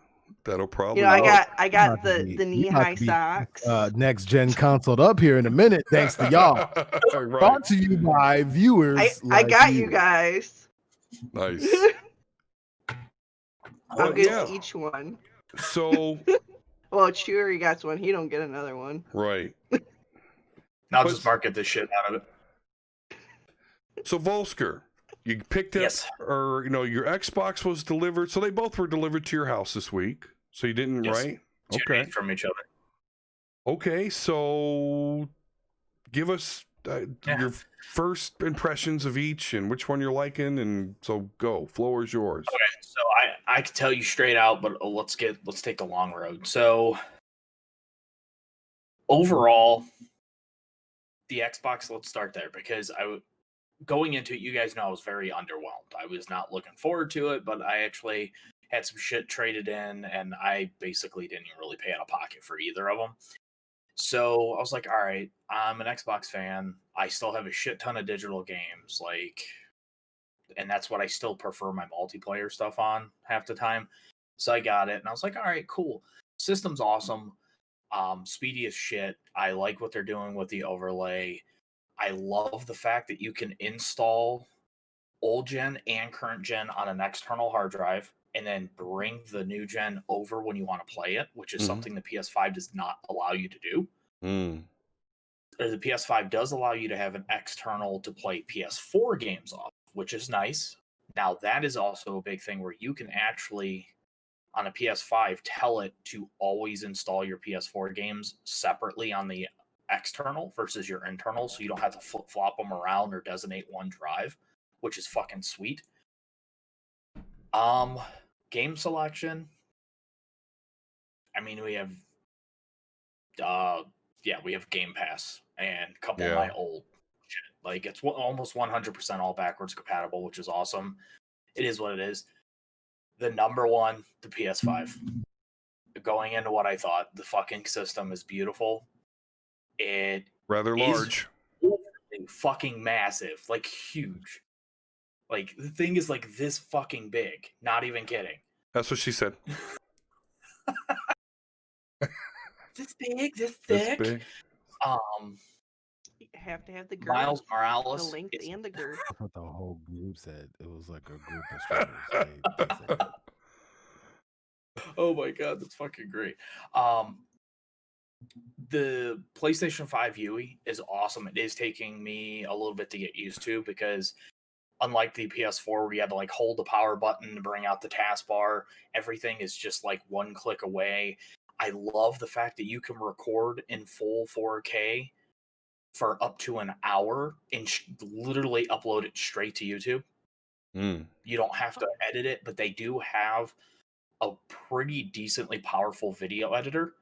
I got the knee-high socks. Next gen console up here in a minute, thanks to y'all. Right. Brought to you by viewers. I got you guys. Nice. I'll get each one. So. Well, Chewy got one. He don't get another one. Right. I'll just market the shit out of it. So Volsker, you picked up, or your Xbox was delivered. So they both were delivered to your house this week. So you didn't, right? Okay. From each other. Okay, so give us your first impressions of each and which one you're liking, and so go. Floor is yours. Okay, so I can tell you straight out, but let's take the long road. So overall, the Xbox. Let's start there because going into it, you guys know I was very underwhelmed. I was not looking forward to it, but I actually had some shit traded in, and I basically didn't even really pay out of pocket for either of them. So I was like, all right, I'm an Xbox fan. I still have a shit ton of digital games, and that's what I still prefer my multiplayer stuff on half the time. So I got it, and I was like, all right, cool. System's awesome. Speedy as shit. I like what they're doing with the overlay. I love the fact that you can install old gen and current gen on an external hard drive and then bring the new gen over when you want to play it, which is something the PS5 does not allow you to do. The PS5 does allow you to have an external to play PS4 games off, which is nice. Now, that is also a big thing where you can actually, on a PS5, tell it to always install your PS4 games separately on the external versus your internal, so you don't have to flip-flop them around or designate one drive, which is fucking sweet. Game selection. I mean, we have we have Game Pass and a couple of my old shit. Like, it's almost 100% all backwards compatible, which is awesome. It is what it is. The number one, the PS5. Going into what I thought, the fucking system is beautiful. It rather large, fucking massive, like huge. Like, the thing is like this fucking big. Not even kidding. That's what she said. This big, this thick. This big. You have to have the girth, Miles Morales, the length, and the girth. I thought the whole group said it was like a group of strippers. Oh my god, that's fucking great. The PlayStation 5 UE is awesome. It is taking me a little bit to get used to because Unlike the PS4 where you had to like hold the power button to bring out the taskbar, everything is just like one click away. I love the fact that you can record in full 4K for up to an hour and literally upload it straight to YouTube. You don't have to edit it, but they do have a pretty decently powerful video editor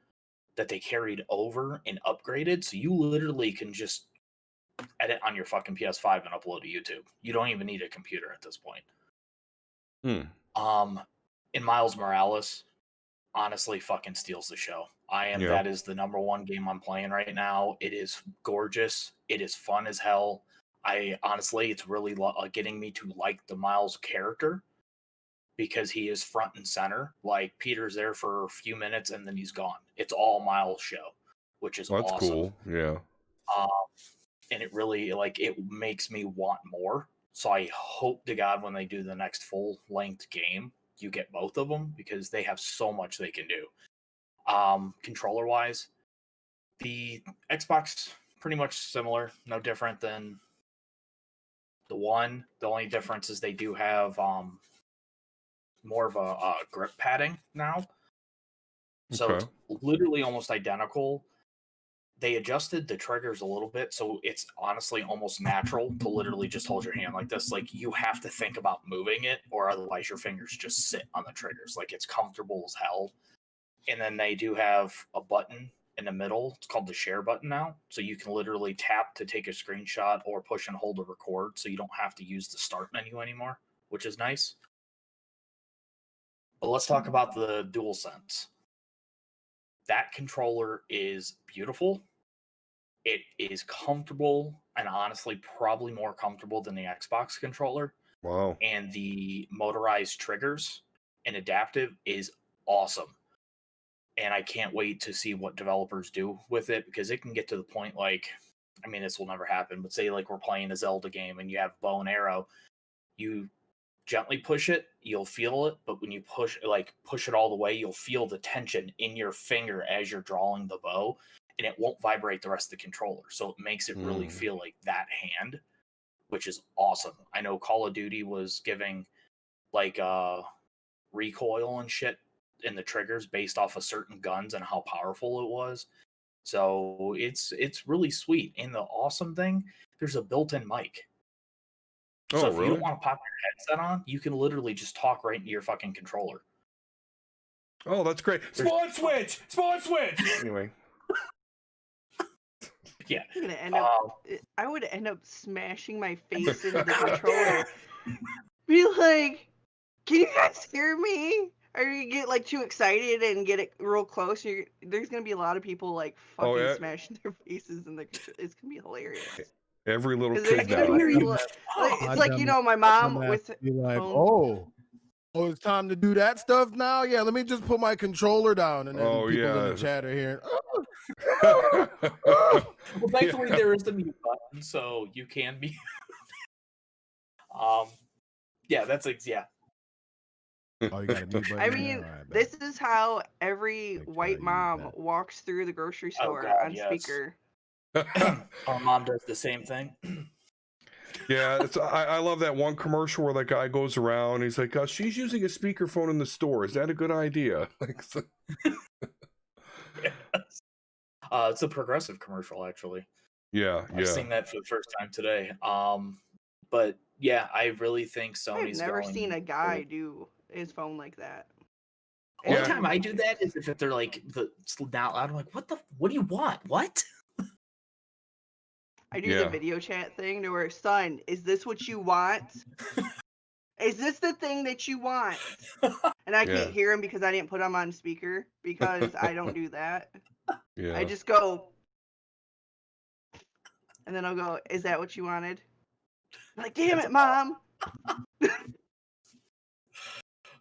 that they carried over and upgraded. So you literally can just edit on your fucking PS5 and upload to YouTube. You don't even need a computer at this point. In Miles Morales, honestly fucking steals the show. That is the number one game I'm playing right now. It is gorgeous. It is fun as hell. It's really getting me to like the Miles character because he is front and center. Like Peter's there for a few minutes and then he's gone. It's all Miles show, which is That's awesome. cool. Yeah. And it really it makes me want more. So I hope to God when they do the next full length game, you get both of them because they have so much they can do. Controller wise, the Xbox pretty much similar, no different than the one. The only difference is they do have more of a grip padding now. So it's literally almost identical. They adjusted the triggers a little bit, so it's honestly almost natural to literally just hold your hand like this. Like you have to think about moving it, or otherwise your fingers just sit on the triggers. Like it's comfortable as hell. And then they do have a button in the middle. It's called the share button now. So you can literally tap to take a screenshot or push and hold to record. So you don't have to use the start menu anymore, which is nice. But let's talk about the DualSense. That controller is beautiful. It is comfortable and honestly probably more comfortable than the Xbox controller. Wow. And the motorized triggers and adaptive is awesome. And I can't wait to see what developers do with it because it can get to the point this will never happen, but say like we're playing a Zelda game and you have bow and arrow, you gently push it, you'll feel it, but when you push it all the way, you'll feel the tension in your finger as you're drawing the bow, and it won't vibrate the rest of the controller. So it makes it really feel like that hand, which is awesome. I know Call of Duty was giving recoil and shit in the triggers based off of certain guns and how powerful it was. So it's really sweet. And the awesome thing, there's a built-in mic. So if you don't want to pop your headset on, you can literally just talk right into your fucking controller. Oh, that's great. Spawn switch! Anyway. Yeah. I'm gonna end up, I would end up smashing my face into the controller. Be like, can you guys hear me? Or you get too excited and get it real close. There's gonna be a lot of people fucking smashing their faces in the. It's gonna be hilarious. Every little kid now. It's like my mom with be like, oh, it's time to do that stuff now. Yeah, let me just put my controller down, and then people in the chat are hearing. Well, thankfully there is the mute button, so you can be. That's yeah. Oh, you got a mute button. I mean, this is how every white mom walks through the grocery store on speaker. Our mom does the same thing. Yeah, I love that one commercial where that guy goes around. He's like, "She's using a speakerphone in the store. Is that a good idea?" Yes. It's a Progressive commercial, actually. Yeah. I've seen that for the first time today. But yeah, I really think Sony's. I've never seen a guy do his phone like that. Only time I do that is if they're now I'm like, what do you want? What? I do the video chat thing to where, son, is this what you want? Is this the thing that you want? And I can't hear him because I didn't put him on speaker because I don't do that. Yeah. I just go, and then I'll go, is that what you wanted? I'm like, damn it, Mom.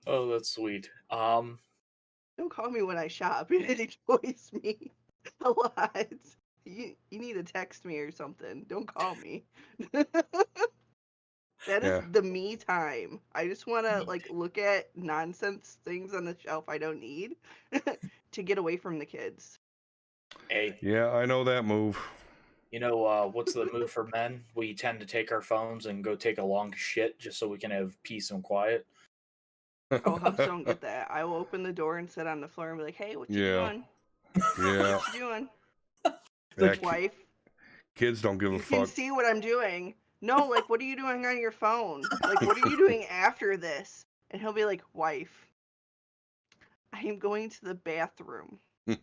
Oh, that's sweet. Don't call me when I shop. It annoys me a lot. You need to text me or something. Don't call me. That is the me time. I just want to look at nonsense things on the shelf I don't need to get away from the kids. Hey. Yeah, I know that move. What's the move for men? We tend to take our phones and go take a long shit just so we can have peace and quiet. Oh, hubs don't get that. I will open the door and sit on the floor and be like, "Hey, what you Yeah. doing? Yeah. What you doing?" That Wife, kids don't give a you can fuck. see what I'm doing. No, like, what are you doing on your phone? Like, what are you doing after this? And he'll be like, "Wife, I am going to the bathroom." Well,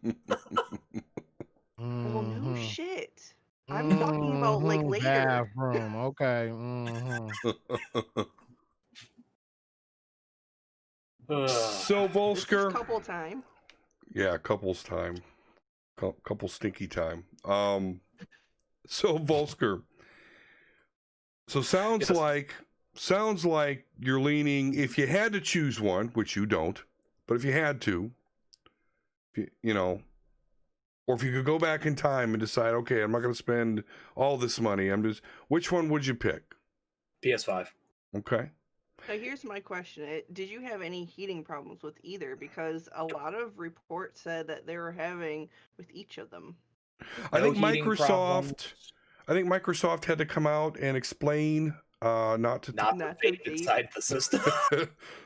no shit. I'm talking about like later. Bathroom. Okay. Mm-hmm. So This is Volsker. couple time. Yeah, couples time. Couple stinky time. So Volsker. So sounds like you're leaning, if you had to choose one, which you don't, but if you had to, or if you could go back in time and decide, okay, I'm not going to spend all this money. Which one would you pick? PS5. Okay. Now, here's my question. Did you have any heating problems with either? Because a lot of reports said that they were having with each of them. I think heating problems. Microsoft had to come out and explain not to vape inside the system.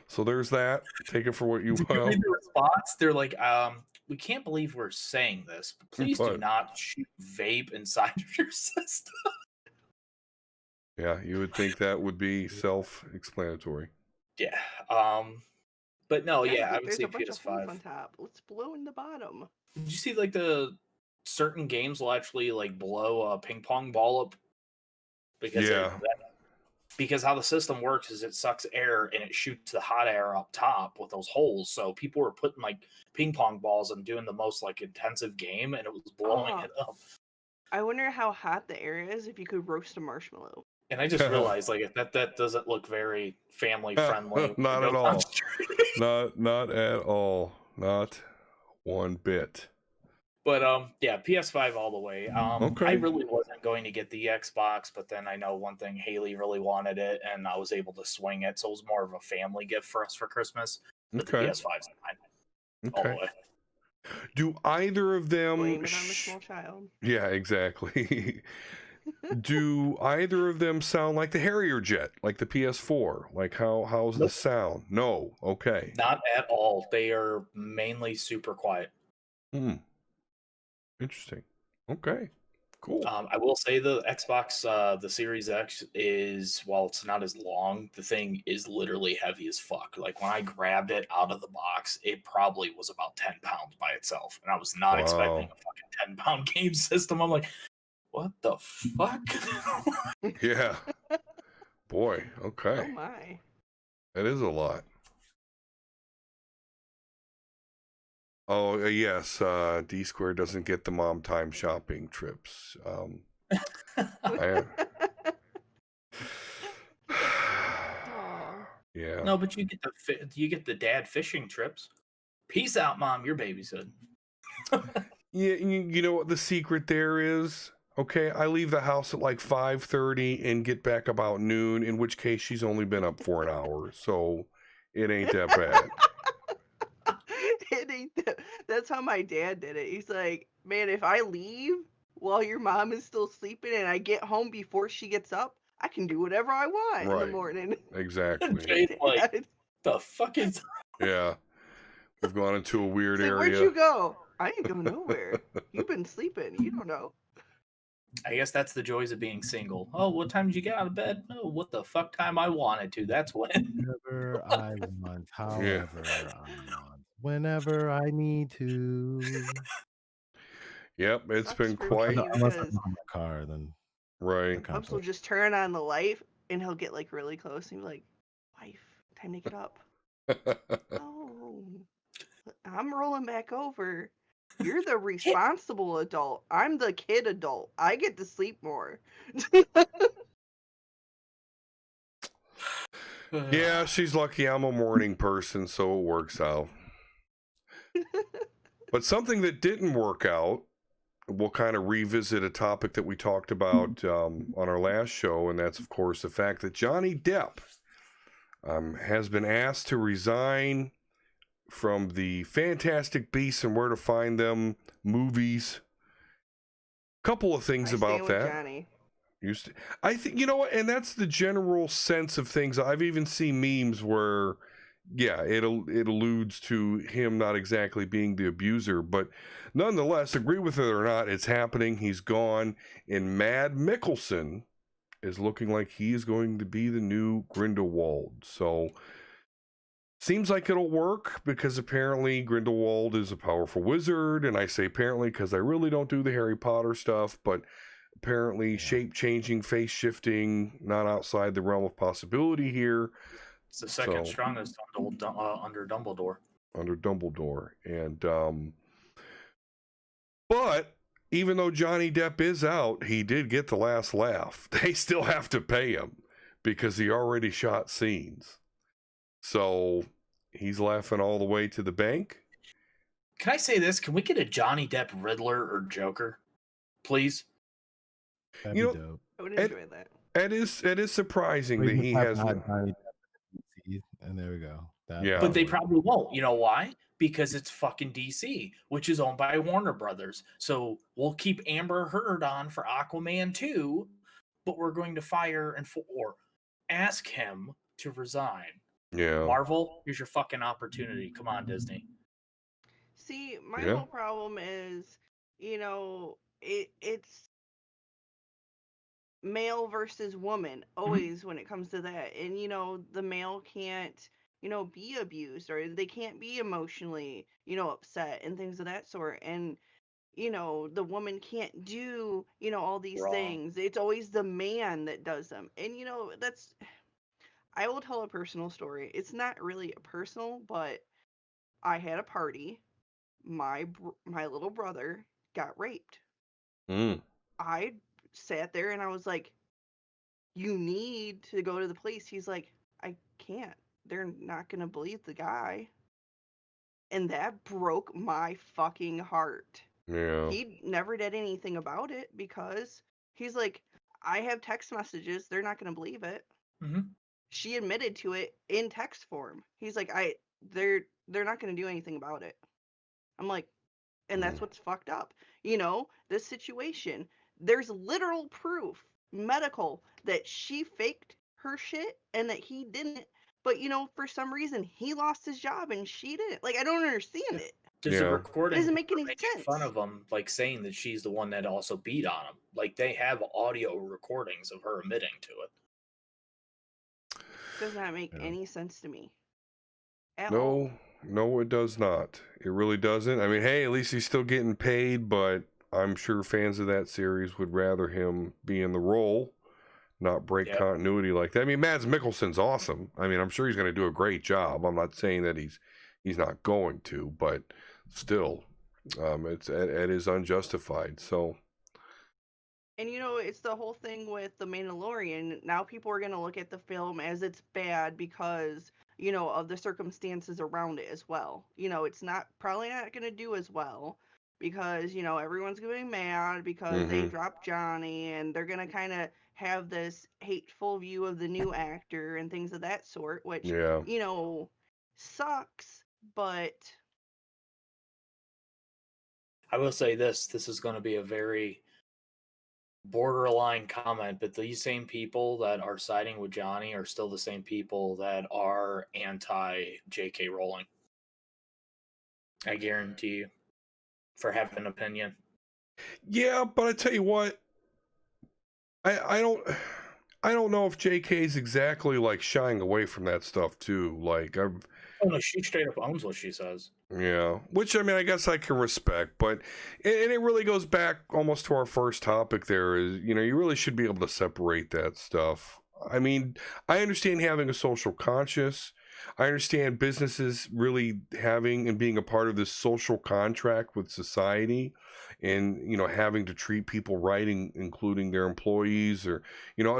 So there's that. Take it for what you will. Read the response. They're like, we can't believe we're saying this, but please do not shoot vape inside of your system. Yeah, you would think that would be self-explanatory. Yeah. But no, Guys, yeah, I look, would there's say a bunch of holes PS5. on top. Let's blow in the bottom. Did you see like the certain games will actually like blow a ping pong ball up? Because how the system works is it sucks air and it shoots the hot air up top with those holes. So people were putting like ping pong balls and doing the most like intensive game, and it was blowing it up. I wonder how hot the air is if you could roast a marshmallow. And I just realized like that doesn't look very family friendly. Not at all. Not at all. Not one bit. But yeah, PS5 all the way. Okay. I really wasn't going to get the Xbox, but then I know one thing, Haley really wanted it, and I was able to swing it, so it was more of a family gift for us for Christmas. But the PS5's mine. All the way. Do either of them blame it on the small child? Yeah, exactly. Do either of them sound like the Harrier jet, like the PS4? Like how's the sound? No. Okay. Not at all. They are mainly super quiet. Interesting. Okay. Cool. I will say the Xbox, the Series X is, while it's not as long, the thing is literally heavy as fuck. Like when I grabbed it out of the box, it probably was about 10 pounds by itself. And I was not expecting a fucking 10-pound game system. I'm like, what the fuck? Yeah. Boy, okay. Oh my. That is a lot. Oh, yes. D Square doesn't get the mom time shopping trips. Yeah. No, but you get the dad fishing trips. Peace out, mom. You're babysitting. Yeah, you know what the secret there is? Okay, I leave the house at like 5:30 and get back about noon, in which case she's only been up for an hour, so it ain't that bad. It ain't that. That's how my dad did it. He's like, man, if I leave while your mom is still sleeping and I get home before she gets up, I can do whatever I want in the morning. Exactly. Like, the fuck is... Yeah. We've gone into a weird area. Where'd you go? I ain't going nowhere. You've been sleeping. You don't know. I guess that's the joys of being single. Oh, what time did you get out of bed? No, what the fuck time I wanted to. That's when. Whenever I want, however I want, whenever I need to. Yep, it's been quite. Unless I'm on my car, then. Right. Hubs will just turn on the light and he'll get like really close and be like, wife, time to get up. Oh, I'm rolling back over. You're the responsible adult. I'm the kid adult. I get to sleep more. Yeah, she's lucky I'm a morning person, so it works out. But something that didn't work out, we'll kind of revisit a topic that we talked about on our last show, and that's, of course, the fact that Jonny Depp has been asked to resign from the Fantastic Beasts and Where to Find Them movies. Couple of things I about stand with that. Johnny. I think, you know what, and that's the general sense of things. I've even seen memes where, yeah, it alludes to him not exactly being the abuser, but nonetheless, agree with it or not, it's happening. He's gone, and Mad Mikkelsen is looking like he's going to be the new Grindelwald. So seems like it'll work because apparently Grindelwald is a powerful wizard, and I say apparently because I really don't do the Harry Potter stuff, but apparently shape-changing, face-shifting, not outside the realm of possibility here. It's the second strongest under Dumbledore. Under Dumbledore. And but even though Jonny Depp is out, he did get the last laugh. They still have to pay him because he already shot scenes. So he's laughing all the way to the bank. Can I say this? Can we get a Jonny Depp Riddler or Joker, please? That'd You be know, dope. I would enjoy that. It is surprising We that just he have has. to have Johnny Depp in DC, and there we go. Yeah. But they probably won't. You know why? Because it's fucking DC, which is owned by Warner Brothers. So we'll keep Amber Heard on for Aquaman 2, but we're going to fire or ask him to resign. Yeah. Marvel, here's your fucking opportunity. Come on, Disney. See, my whole problem is, it's male versus woman always when it comes to that. And, the male can't, be abused, or they can't be emotionally, upset and things of that sort. And, the woman can't do, all these things. It's always the man that does them. And, I will tell a personal story. It's not really personal, but I had a party. My little brother got raped. I sat there and I was like, you need to go to the police. He's like, I can't. They're not going to believe the guy. And that broke my fucking heart. Yeah. He never did anything about it because he's like, I have text messages. They're not going to believe it. Mm-hmm. She admitted to it in text form. He's like, they're not going to do anything about it. I'm like, and that's what's fucked up. This situation, there's literal proof, medical, that she faked her shit and that he didn't. But, for some reason, he lost his job and she didn't. Like, I don't understand it. There's a recording. It doesn't make any sense. Fun of him, like saying that she's the one that also beat on him. Like, they have audio recordings of her admitting to it. Does not make any sense to me. At all. No, it does not. It really doesn't. I mean, hey, at least he's still getting paid, but I'm sure fans of that series would rather him be in the role, not break continuity like that. I mean, Mads Mikkelsen's awesome. I mean, I'm sure he's going to do a great job. I'm not saying that he's not going to, but still, it is unjustified. So. And it's the whole thing with The Mandalorian. Now people are going to look at the film as it's bad because, of the circumstances around it as well. It's probably not going to do as well because, everyone's going to be mad because they dropped Johnny, and they're going to kind of have this hateful view of the new actor and things of that sort, which, sucks, but. I will say this is going to be a very borderline comment, but these same people that are siding with Johnny are still the same people that are anti J.K. Rowling. I guarantee you, for having an opinion. Yeah, but I tell you what, I don't know if J.K. is exactly like shying away from that stuff too. Like oh no, she straight up owns what she says. Yeah, which I mean, I guess I can respect, but and it really goes back almost to our first topic. There is, you really should be able to separate that stuff. I mean, I understand having a social conscience. I understand businesses really having and being a part of this social contract with society, and having to treat people right, including their employees, or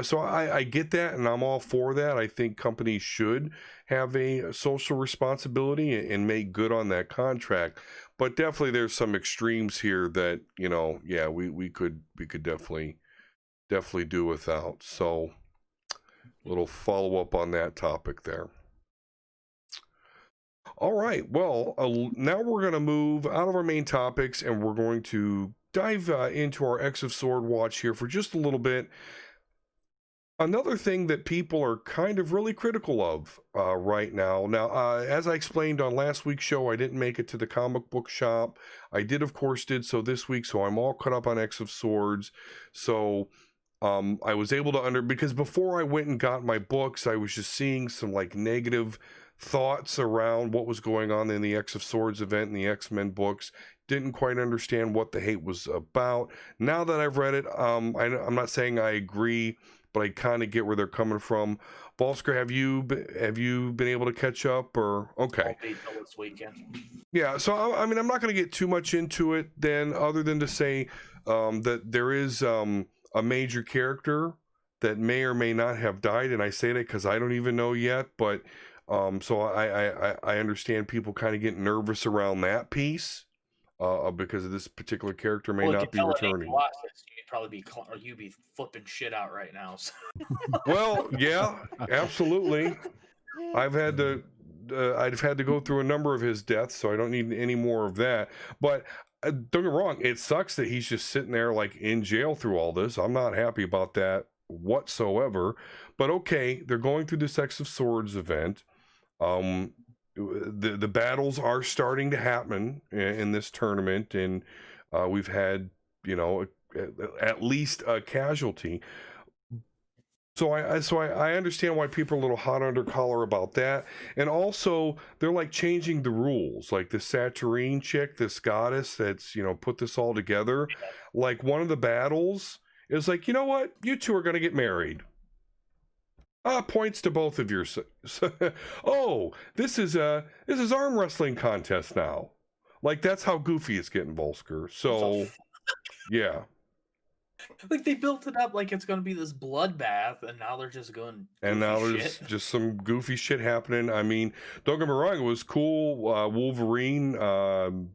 so I get that, and I'm all for that. I think companies should have a social responsibility and make good on that contract, but definitely there's some extremes here that we could definitely do without. So a little follow up on that topic there. All right. Well, now we're going to move out of our main topics, and we're going to dive into our X of Sword watch here for just a little bit. Another thing that people are kind of really critical of right now. Now, as I explained on last week's show, I didn't make it to the comic book shop. I did, of course, did so this week, so I'm all caught up on X of Swords. So I was able to because before I went and got my books, I was just seeing some like negative thoughts around what was going on in the X of Swords event and the X-Men books. Didn't quite understand what the hate was about. Now that I've read it, I'm not saying I agree, but I kind of get where they're coming from. Bolsker, have you been able to catch up? Or okay, this weekend. Yeah, so I mean, I'm not going to get too much into it then, other than to say that there is a major character that may or may not have died, and I say that because I don't even know yet. But so I understand people kind of get nervous around that piece because of this particular character may not be returning. You'd be flipping shit out right now. So. Well, yeah, absolutely. I've had to go through a number of his deaths, so I don't need any more of that. But don't get me wrong, it sucks that he's just sitting there like in jail through all this. I'm not happy about that whatsoever. But okay, they're going through this X of Swords event. The battles are starting to happen in this tournament, and we've had, you know, at least a casualty. So I understand why people are a little hot under collar about that. And also, they're like changing the rules. Like the Saturine chick, this goddess that's, you know, put this all together. Like one of the battles is like, you know what? You two are going to get married. Points to both of your. Oh, this is arm wrestling contest now. Like that's how goofy it's getting, Bolsker. So, yeah. Like they built it up like it's going to be this bloodbath, and now they're just going. And now there's just some goofy shit happening. I mean, don't get me wrong; it was cool. Wolverine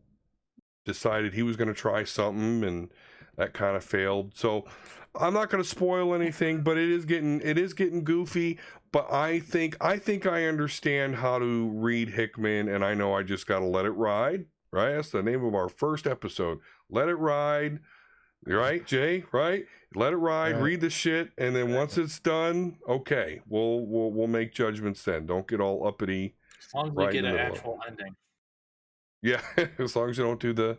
decided he was going to try something, and that kind of failed. So I'm not going to spoil anything, but it is getting goofy. But I think I understand how to read Hickman, and I know I just got to let it ride. Right? That's the name of our first episode. Let it ride. Right, Jay? Right? Let it ride. Right. Read the shit, and then once it's done, okay, we'll make judgments then. Don't get all uppity. As long as we get an actual ending. Yeah, as long as you don't do the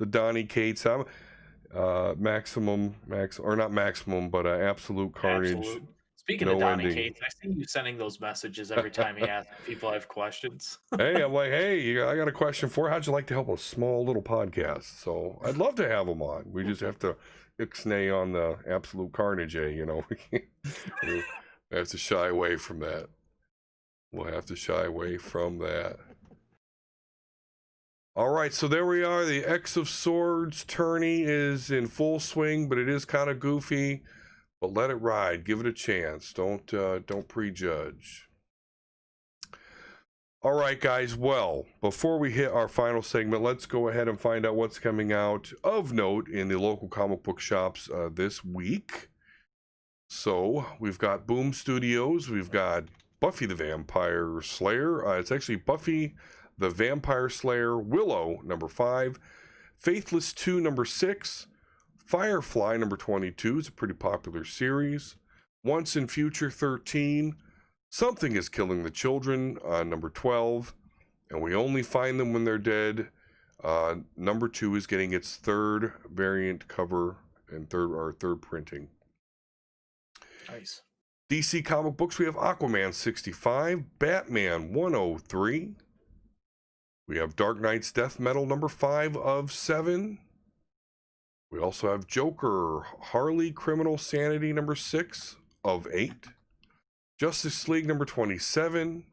Donny Cates. Maximum, or not maximum, but absolute carnage. Absolute. Speaking of Donny Cates, I see you sending those messages every time he asks people have questions. Hey, I'm like, hey, I got a question for you. How'd you like to help a small little podcast? So I'd love to have him on. We just have to ixnay on the absolute carnage, you know. We have to shy away from that. We'll have to shy away from that. All right, so there we are. The X of Swords tourney is in full swing, but it is kind of goofy. But let it ride. Give it a chance. Don't prejudge. All right, guys. Well, before we hit our final segment, let's go ahead and find out what's coming out of note in the local comic book shops this week. So we've got Boom Studios. We've got Buffy the Vampire Slayer. It's actually Buffy the Vampire Slayer Willow #5, Faithless 2 #6. Firefly #22 is a pretty popular series. Once in Future 13. Something is Killing the Children #12. And We Only Find Them When They're Dead. #2 is getting its third variant cover and third printing. Nice. DC comic books, we have Aquaman 65, Batman 103. We have Dark Knight's Death Metal #5 of 7. We also have Joker, Harley Criminal Sanity #6 of 8. Justice League #27.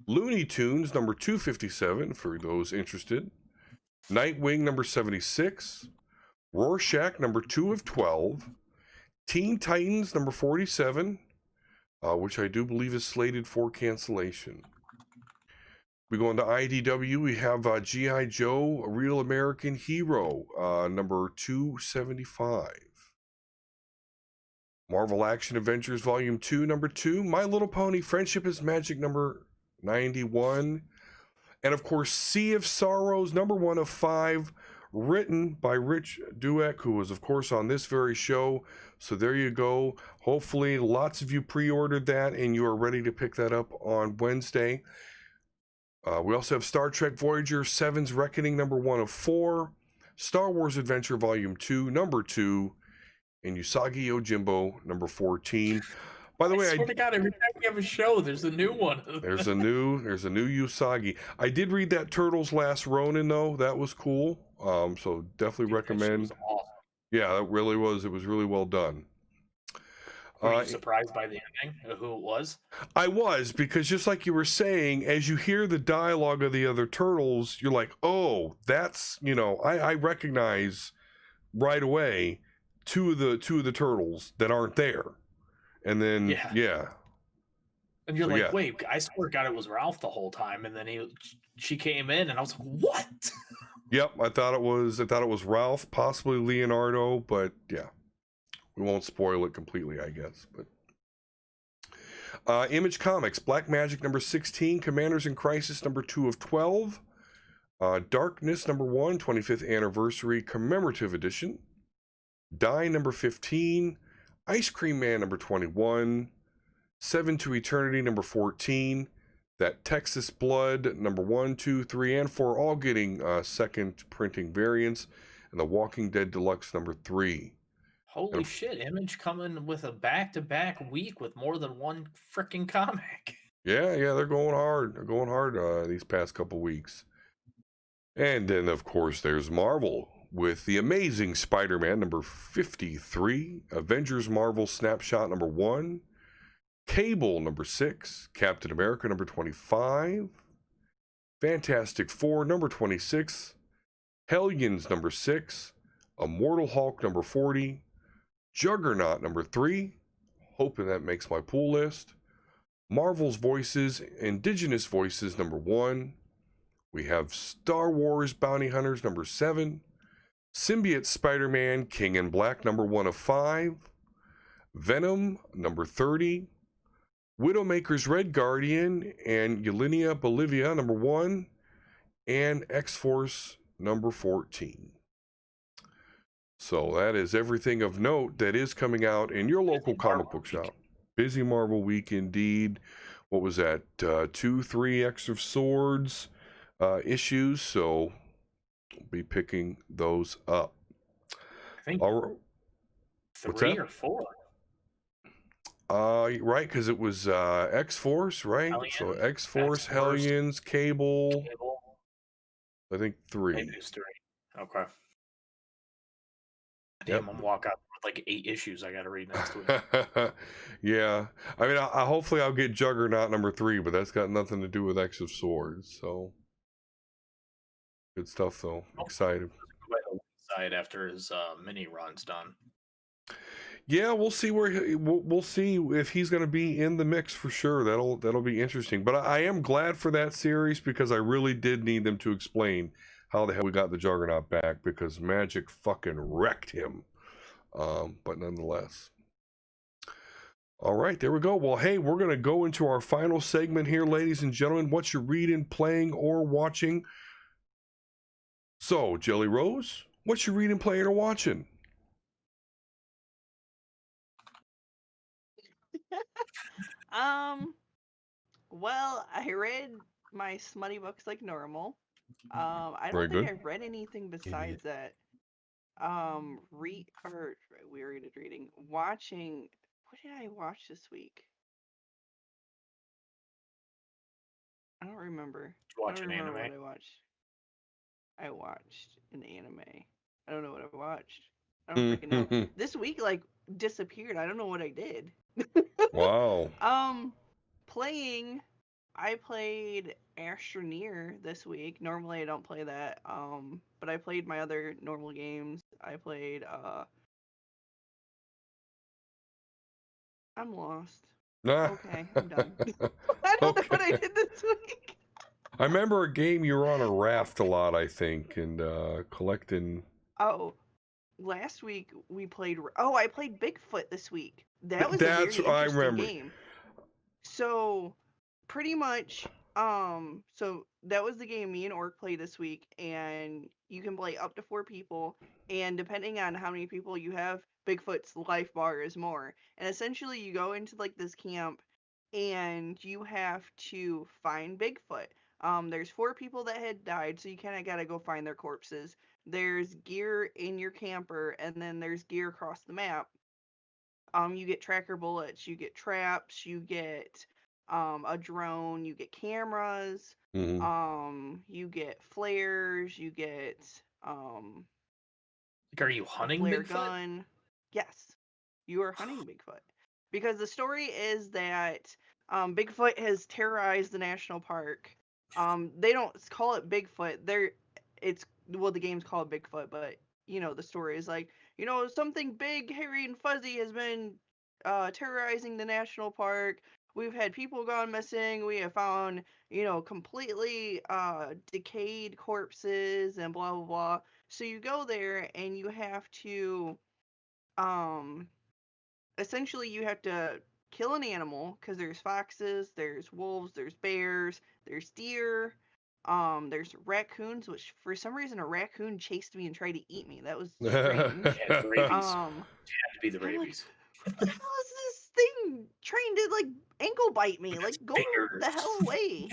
Looney Tunes #257 for those interested. Nightwing #76. Rorschach #2 of 12. Teen Titans #47, which I do believe is slated for cancellation. We go into IDW. We have G.I. Joe, A Real American Hero, #275. Marvel Action Adventures Volume 2, #2. My Little Pony, Friendship is Magic, #91. And of course, Sea of Sorrows, #1 of 5. written by Rich Dueck, who was, of course, on this very show. So there you go. Hopefully, lots of you pre-ordered that, and you are ready to pick that up on Wednesday. We also have Star Trek Voyager 7's Reckoning, number 1 of 4, Star Wars Adventure Volume 2, number 2, and Usagi Yojimbo, number 14. By the way, I swear to God, every time we have a show, there's a new one. there's a new Usagi. I did read that Turtles Last Ronin though. That was cool. So definitely recommend. Was awesome. Yeah, it really was. It was really well done. Were you surprised by the ending of who it was? I was, because just like you were saying, as you hear the dialogue of the other turtles, you're like, oh, that's, I recognize right away two of the turtles that aren't there. And then, yeah. And you're like, wait, I swear to God, it was Ralph the whole time. And then she came in, and I was like, what? Yep, I thought it was Ralph, possibly Leonardo, but yeah, we won't spoil it completely, I guess. But Image Comics, Black Magic number 16, Commanders in Crisis number 2 of 12, Darkness number 1, 25th Anniversary Commemorative Edition, Die number 15, Ice Cream Man number 21, 7 to Eternity number 14, that Texas Blood number 1, 2, 3, and 4, all getting second printing variants, and the Walking Dead Deluxe number 3. Holy shit, Image coming with a back-to-back week with more than one freaking comic. Yeah, they're going hard. They're going hard these past couple weeks. And then, of course, there's Marvel with The Amazing Spider-Man number 53, Avengers Marvel Snapshot number 1, Cable number 6, Captain America number 25, Fantastic Four number 26, Hellions number 6, Immortal Hulk number 40, Juggernaut number 3, hoping that makes my pool list, Marvel's Voices, Indigenous Voices number 1, we have Star Wars Bounty Hunters number 7, Symbiote Spider-Man King in Black number 1 of 5, Venom number 30, Widowmaker's Red Guardian and Yelenia Bolivia number 1, and X-Force number 14. So that is everything of note that is coming out in your local comic book shop. Busy Marvel week indeed. What was that? 2, 3 X of Swords issues. So we'll be picking those up. I think right. 3 or 4. Right, because it was X-Force, right? Hellions, so X-Force, Hellions, Cable. I think 3. Maybe it's 3. Okay. Damn, I'm walking out with like 8 issues I got to read next week. Yeah, I mean, hopefully I'll get Juggernaut number 3, but that's got nothing to do with X of Swords. So good stuff, though. Excited. Side after his mini run's done. Yeah, we'll see we'll see if he's going to be in the mix for sure. That'll be interesting. But I am glad for that series, because I really did need them to explain how the hell we got the Juggernaut back, because Magic fucking wrecked him. But nonetheless. All right, there we go. Well, hey, we're going to go into our final segment here, ladies and gentlemen. What you're reading, playing, or watching. So, Jelly Rose, what you reading, playing, or watching? Well, I read my smutty books like normal. I don't think I've read anything besides that. We already reading. Watching. What did I watch this week? I don't remember. Watch an anime. What I watched. I watched an anime. I don't know what I watched. I don't freaking know. This week disappeared. I don't know what I did. Wow. Playing. I played Astroneer this week. Normally I don't play that. But I played my other normal games. I played I'm lost. Okay, I'm done. I don't know what I did this week. I remember a game you were on a raft a lot, I think, and collecting. Oh, last week we played. Oh, I played Bigfoot this week. That was a very interesting game. So, pretty much, So that was the game me and Orc played this week, and you can play up to 4 people, and depending on how many people you have, Bigfoot's life bar is more. And essentially, you go into like this camp, and you have to find Bigfoot. There's 4 people that had died, so you kind of gotta go find their corpses. There's gear in your camper, and then there's gear across the map. You get tracker bullets, you get traps, you get a drone, you get cameras, Hmm. you get flares, you get Like, are you a hunting flare Bigfoot? gun. Yes, you are hunting Bigfoot. Because the story is that Bigfoot has terrorized the national park. They don't call it Bigfoot. It's well, the game's called Bigfoot, but the story is like, something big, hairy, and fuzzy has been terrorizing the national park. We've had people gone missing. We have found, completely decayed corpses and blah blah blah. So you go there and you have to um essentially you have to kill an animal because there's foxes, there's wolves, there's bears, there's deer, there's raccoons, which for some reason a raccoon chased me and tried to eat me. That was strange. Yeah, it's rabies. Um, It had to be the I'm like, rabies. what the hell is this thing trying to like ankle bite me? With its Like, go fingers. the hell away.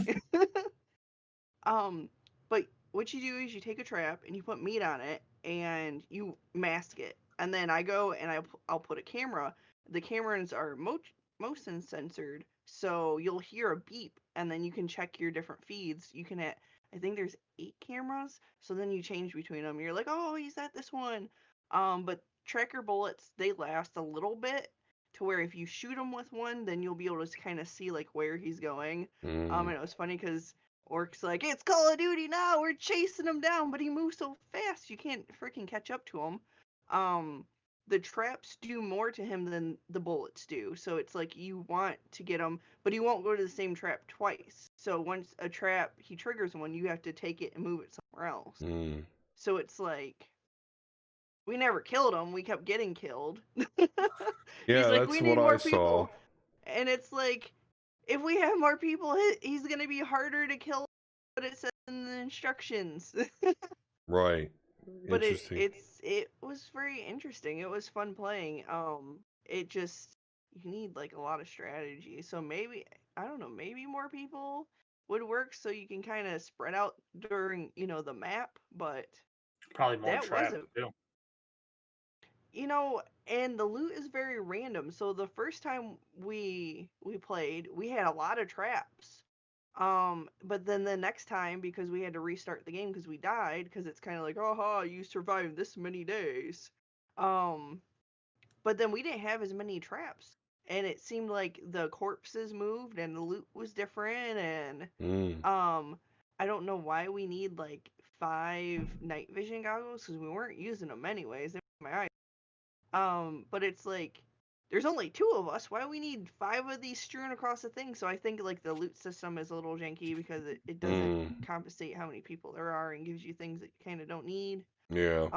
But what you do is you take a trap and you put meat on it and you mask it. And then I go and I'll put a camera. The cameras are motion censored, so you'll hear a beep and then you can check your different feeds. You can I think there's 8 cameras, so then you change between them. You're like, oh, he's at this one. But tracker bullets, they last a little bit to where if you shoot him with one, then you'll be able to kind of see like where he's going. And it was funny because Orc's like, it's Call of Duty now, we're chasing him down, but he moves so fast you can't freaking catch up to him. The traps do more to him than the bullets do, so it's like you want to get him, but he won't go to the same trap twice. So once a trap, he triggers one, you have to take it and move it somewhere else. So it's like, we never killed him, we kept getting killed. Yeah, He's like, that's we what need I more saw. people. And it's like, if we have more people, he's gonna be harder to kill. What it says in the instructions. Right. But Interesting. it was very interesting. It was fun playing. It just, you need like a lot of strategy. So maybe, I don't know, maybe more people would work so you can kind of spread out during the map. But Probably more that trap wasn't too. and the loot is very random. So the first time we played, we had a lot of traps. But then the next time, because we had to restart the game because we died, because it's kind of like, oh, you survived this many days. Um, but then we didn't have as many traps, and it seemed like the corpses moved and the loot was different, and I don't know why we need like 5 night vision goggles because we weren't using them anyways. They were my eyes. But it's like there's only 2 of us. Why do we need 5 of these strewn across the thing? So I think like the loot system is a little janky because it doesn't compensate how many people there are and gives you things that you kind of don't need. Yeah.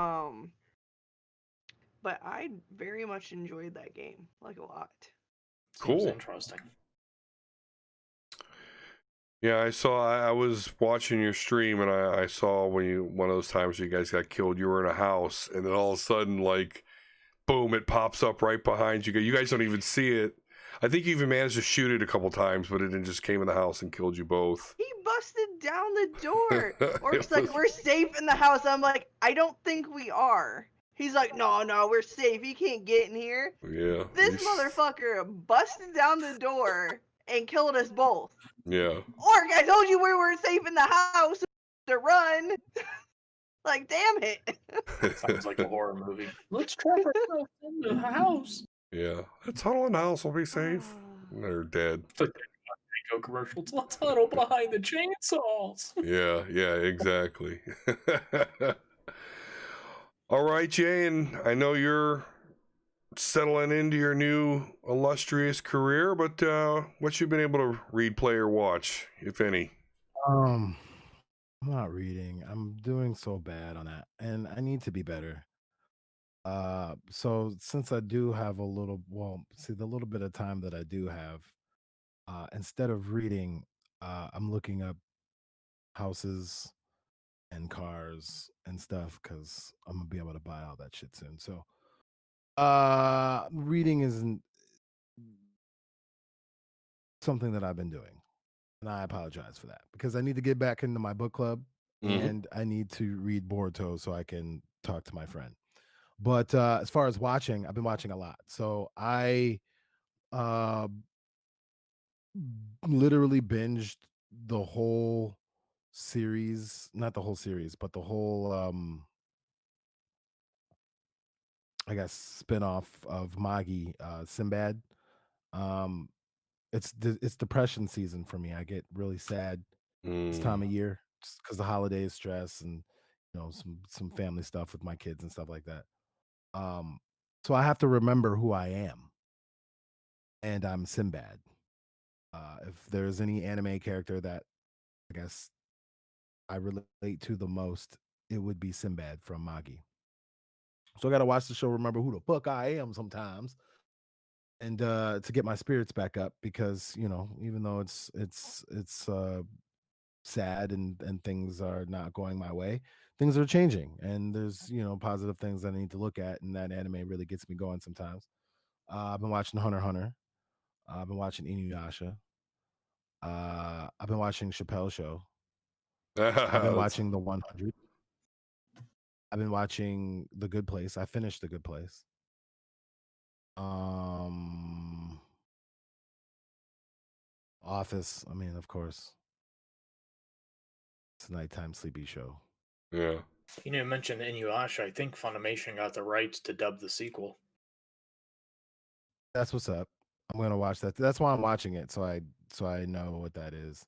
But I very much enjoyed that game, like a lot. Seems Cool. interesting. Yeah, I saw. I was watching your stream, and I saw one of those times you guys got killed. You were in a house, and then all of a sudden, like, boom! It pops up right behind you. You guys don't even see it. I think you even managed to shoot it a couple times, but it just came in the house and killed you both. He busted down the door. Orc's It like, was- we're safe in the house. I'm like, I don't think we are. He's like, no, we're safe. He can't get in here. Yeah. This motherfucker busted down the door and killed us both. Yeah. Orc, I told you we were safe in the house to run. Like, damn it. Sounds like a horror movie. Let's trap ourselves in the house. Yeah. Let's huddle in the house. We'll be safe. And they're dead. It's like Go commercials. Let's huddle behind the chainsaws. Yeah. Yeah. Exactly. All right, Jane. I know you're settling into your new illustrious career, but what you been able to read, play, or watch, if any? I'm not reading. I'm doing so bad on that, and I need to be better. So since I do have the little bit of time that I do have, instead of reading, I'm looking up houses and cars and stuff because I'm gonna be able to buy all that shit soon. So, reading isn't something that I've been doing, and I apologize for that because I need to get back into my book club and I need to read Boruto so I can talk to my friend. But as far as watching, I've been watching a lot. So I uh, literally binged the whole series, not the whole series, but the whole I guess spin-off of Magi, Sinbad. Um it's depression season for me. I get really sad this time of year just because the holidays, stress, and some family stuff with my kids and stuff like that. Um so I have to remember who I am, and I'm Sinbad. If there's any anime character that I guess I relate to the most, it would be Sinbad from Magi. So I gotta watch the show, remember who the fuck I am sometimes, and to get my spirits back up because even though it's sad and things are not going my way, things are changing, and there's positive things that I need to look at, and that anime really gets me going sometimes. I've been watching Hunter x Hunter. I've been watching Inuyasha. I've been watching Chappelle Show. I've been watching The 100. I've been watching The Good Place. I finished The Good Place. Um, Office. I mean, of course, it's a nighttime sleepy show. Yeah. You didn't mention Inuyasha. I think Funimation got the rights to dub the sequel. That's what's up. I'm gonna watch that. That's why I'm watching it, so I know what that is,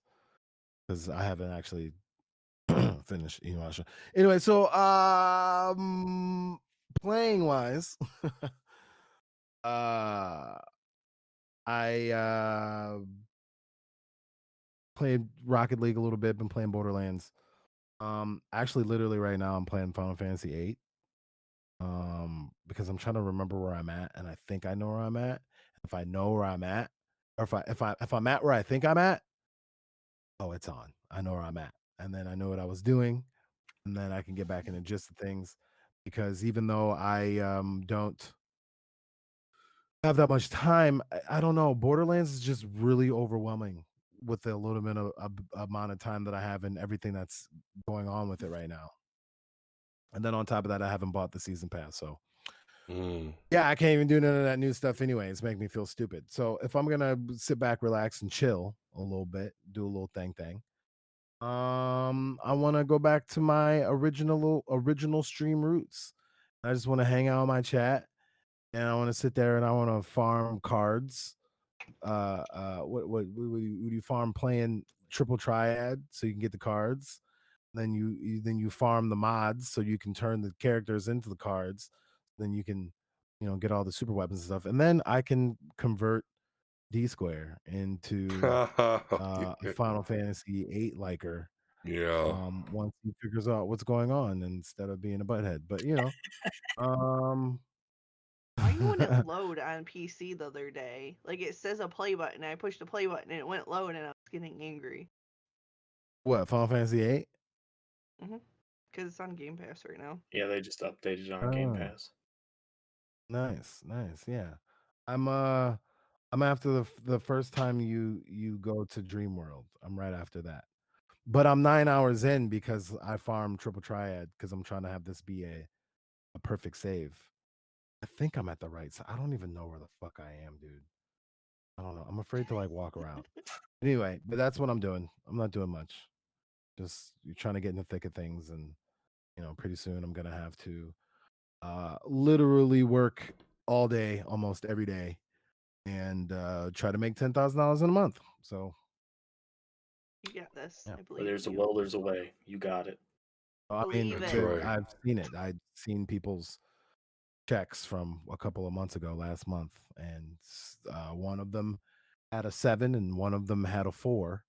because I haven't actually finished Inuyasha. Anyway, so playing wise, I played Rocket League a little bit. Been playing Borderlands. Actually, literally right now, I'm playing Final Fantasy 8. Because I'm trying to remember where I'm at, and I think I know where I'm at. If I know where I'm at, or if I'm at where I think I'm at, oh, it's on. I know where I'm at, and then I know what I was doing, and then I can get back into gist of things. Because even though I don't have that much time, I don't know. Borderlands is just really overwhelming with the little bit of amount of time that I have and everything that's going on with it right now. And then on top of that, I haven't bought the season pass, so yeah, I can't even do none of that new stuff anyway. It's making me feel stupid. So if I'm gonna sit back, relax, and chill a little bit, do a little thing. I want to go back to my original stream roots. I just want to hang out on my chat, and I want to sit there and I want to farm cards. What do you farm? Playing triple triad so you can get the cards. Then you farm the mods so you can turn the characters into the cards. Then you can get all the super weapons and stuff, and then I can convert D Square into a Final Fantasy 8 liker. Yeah. Once he figures out what's going on instead of being a butthead. But Why wouldn't it load on PC the other day? Like it says a play button. I pushed the play button and it went load, and I was getting angry. What, Final Fantasy 8? Because it's on Game Pass right now. Yeah, they just updated on Game Pass. Nice. Yeah, I'm after the first time you go to Dream World. I'm right after that. But I'm 9 hours in because I farm triple triad because I'm trying to have this be a perfect save. I think I'm at the right side. I don't even know where the fuck I am, dude. I don't know. I'm afraid to like walk around. Anyway, but that's what I'm doing. I'm not doing much. Just you're trying to get in the thick of things, and pretty soon I'm gonna have to literally work all day, almost every day, and try to make $10,000 in a month. So You got this. yeah. I believe Where there's a in you. will, there's a way. You got it. I mean, Believe That's it. right. I've seen it. I've seen people's checks from a couple of months ago, last month, and one of them had a 7 and one of them had a 4,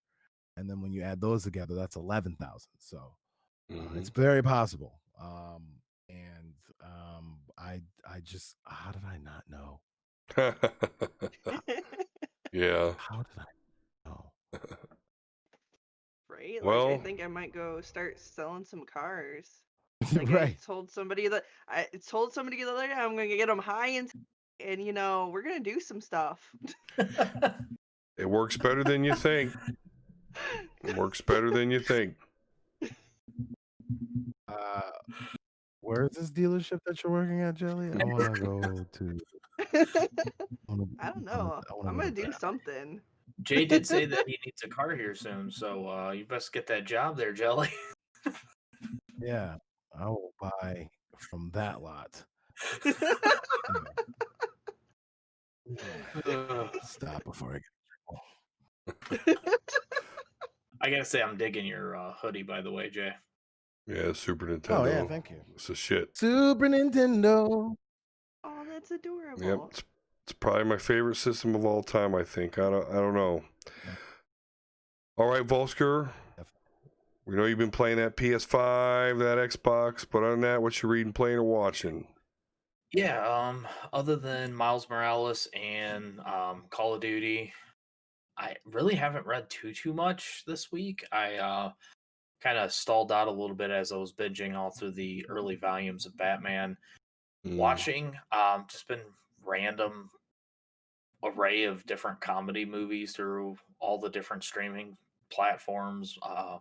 and then when you add those together, that's 11,000. So it's very possible. And I just, how did I not know? Yeah. How did I know? Right? Well- like I think I might go start selling some cars. Like I Right. told somebody the other day I'm gonna get them high and you know we're gonna do some stuff. It works better than you think. It works better than you think. Where is this dealership that you're working at, Jelly? I want to go to. I don't know. I'm gonna do something. Jay did say that he needs a car here soon, so you best get that job there, Jelly. Yeah, I will buy from that lot. Stop before I get. I gotta say, I'm digging your hoodie, by the way, Jay. Yeah, Super Nintendo. Oh yeah, thank you. It's a shit. Super Nintendo. Oh, that's adorable. Yep, it's probably my favorite system of all time. I think. I don't know. All right, Volsker. We know you've been playing that PS5, that Xbox, but other than that, what you reading, playing, or watching? Yeah, other than Miles Morales and Call of Duty, I really haven't read too much this week. I kind of stalled out a little bit as I was binging all through the early volumes of Batman. Watching, just been random array of different comedy movies through all the different streaming platforms.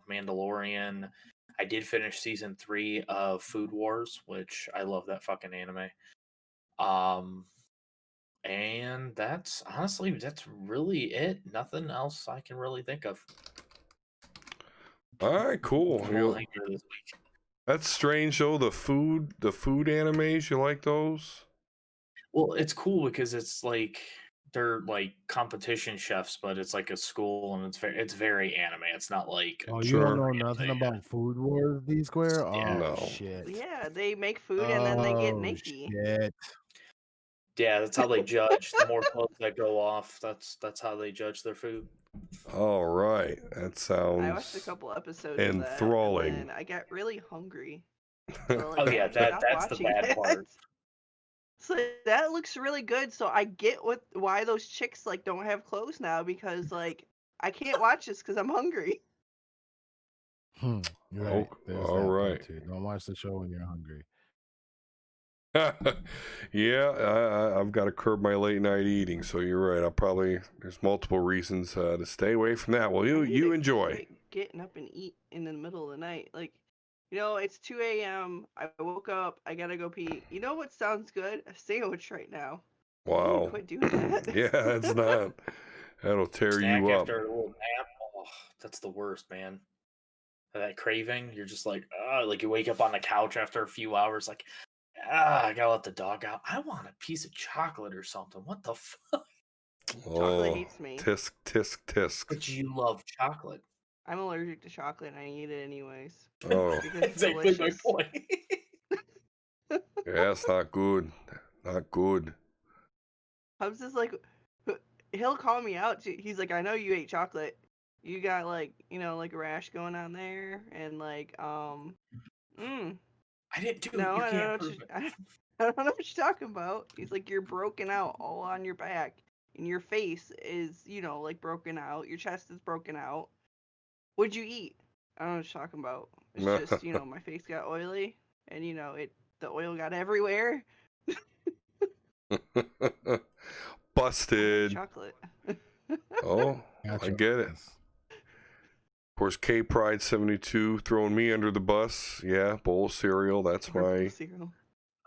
Mandalorian. I did finish season 3 of Food Wars, which I love that fucking anime. And that's really it. Nothing else I can really think of. All right, cool. I'm all hanger this week. That's strange though. The food animes, you like those? Well, it's cool because it's like they're like competition chefs, but it's like a school and it's very anime. It's not like Oh, you Sure. don't know nothing about Food Wars D Square? Oh Yeah. No. shit. Yeah, they make food and then they get Oh, Nikki. shit. yeah, that's how they judge. The more plugs that go off, that's how they judge their food. All right, that sounds. I watched a couple episodes of enthralling. that, and then I got really hungry. So, like, Oh yeah, I stopped that's the watching bad it. part. So that looks really good. So I get why those chicks like don't have clothes now because like I can't watch this because I'm hungry. You're right. Oh, There's all that part right. too. Don't watch the show when you're hungry. Yeah, I've got to curb my late night eating, so you're right. There's multiple reasons to stay away from that. Well, I need you to enjoy. quit getting up and eat in the middle of the night. Like, you know, it's 2 a.m. I woke up. I gotta go pee. You know what sounds good? A sandwich right now. I need to Wow. quit doing that. Yeah, it's not. That'll tear Snack you up. after a little nap. Oh, that's the worst, man. That craving, you're just like, like you wake up on the couch after a few hours, like, I gotta let the dog out. I want a piece of chocolate or something. What the fuck? Chocolate hates me. Tisk, tisk, tisk. But you love chocolate. I'm allergic to chocolate and I eat it anyways. Oh, Because it's Exactly my delicious. point. yeah, it's not good. Not good. Hubs is like, he'll call me out. He's like, I know you ate chocolate. You got like, you know, like a rash going on there, and like, I didn't do no, it. You I don't know can't what prove you, it. I don't know what you're talking about. He's like, you're broken out all on your back, and your face is, you know, like broken out. Your chest is broken out. What'd you eat? I don't know what you're talking about. It's just, you know, my face got oily, and you know, the oil got everywhere. Busted. Chocolate. Oh, Gotcha. I get it. Of course, K Pride 72 throwing me under the bus. Yeah, bowl of cereal. That's Purple my. cereal.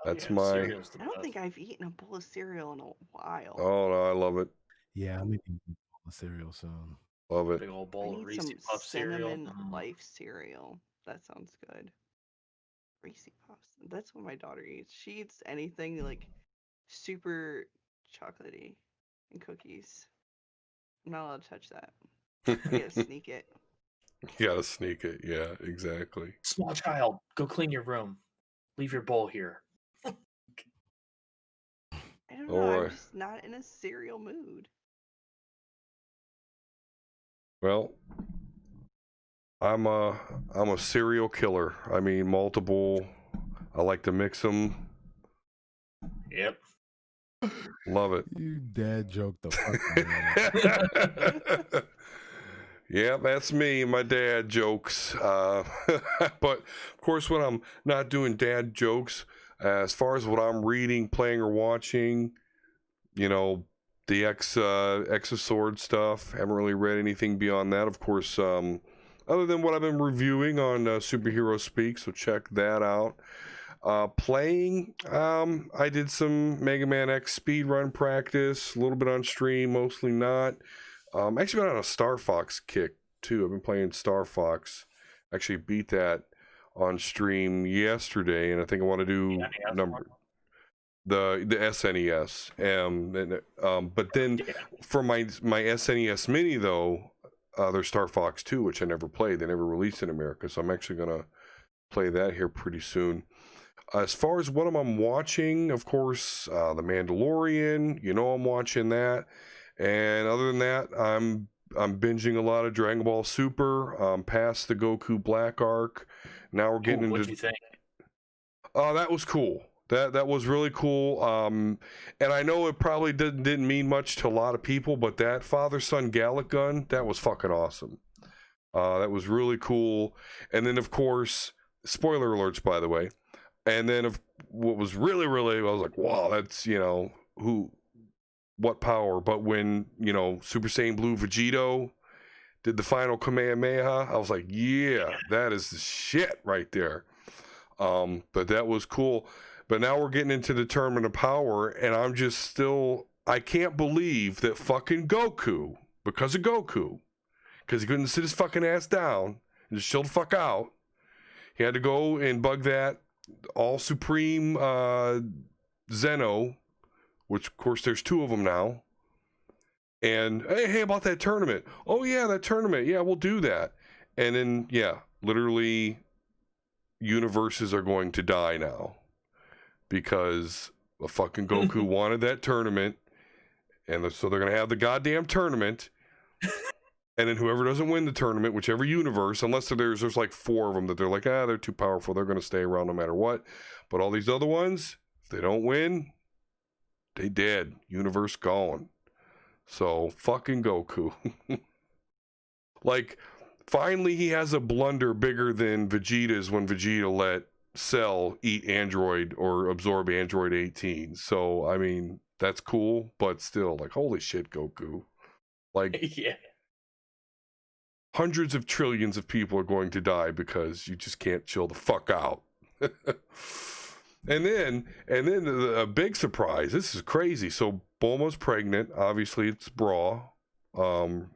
That's Yeah, my. cereal's the I don't best. think I've eaten a bowl of cereal in a while. Oh no, I love it. Yeah, I'm eating the cereal soon. Love it. Big old I bowl of need Reese some Puff cereal. cinnamon life cereal. That sounds good. Reese Puffs. That's what my daughter eats. She eats anything like super chocolatey and cookies. I'm not allowed to touch that. I gotta sneak it. You gotta sneak it. Yeah, exactly. Small child, go clean your room. Leave your bowl here. I don't know. Alright. I'm just not in a cereal mood. Well, I'm a serial killer. I mean, multiple. I like to mix them. Yep. Love it. You dad joke the fuck out of me. Yeah, that's me and my dad jokes. But of course, when I'm not doing dad jokes, as far as what I'm reading, playing, or watching, you know, the X of Swords stuff. Haven't really read anything beyond that, of course. Other than what I've been reviewing on Superhero Speak, so check that out. Playing, I did some Mega Man X speedrun practice, a little bit on stream, mostly not. Actually been on a Star Fox kick too. I've been playing Star Fox. Actually beat that on stream yesterday, and I think I want to do the SNES. But then for my SNES Mini though, there's Star Fox 2, which I never played. They never released in America, so I'm actually gonna play that here pretty soon. As far as what I'm watching, of course, The Mandalorian. You know, I'm watching that. And other than that, I'm binging a lot of Dragon Ball Super. Past the Goku Black arc. Now we're getting into. What'd you think? Oh, that was cool. That was really cool. And I know it probably didn't mean much to a lot of people, but that father-son Gallic gun, that was fucking awesome. That was really cool. And then, of course, spoiler alerts, by the way. And then what was really, really, I was like, wow, that's, what power. But when, Super Saiyan Blue Vegito did the final Kamehameha, I was like, yeah, that is the shit right there. But that was cool. But now we're getting into the Tournament of Power, and I'm just I can't believe that fucking Goku, because he couldn't sit his fucking ass down and just chill the fuck out, he had to go and bug that All Supreme Zeno, which of course there's 2 of them now. And hey, about that tournament. Oh yeah, that tournament. Yeah, we'll do that. And then literally universes are going to die now because a fucking Goku wanted that tournament, and so they're gonna have the goddamn tournament. And then whoever doesn't win the tournament, whichever universe, unless there's like 4 of them that they're like, they're too powerful, they're going to stay around no matter what. But all these other ones, if they don't win, they dead. Universe gone. So, fucking Goku. Like, finally he has a blunder bigger than Vegeta's when Vegeta let Cell eat Android or absorb Android 18. So, I mean, that's cool, but still, like, holy shit, Goku. Like, Yeah. Hundreds of trillions of people are going to die because you just can't chill the fuck out. and then a big surprise. This is crazy. So Bulma's pregnant. Obviously, it's Bra. But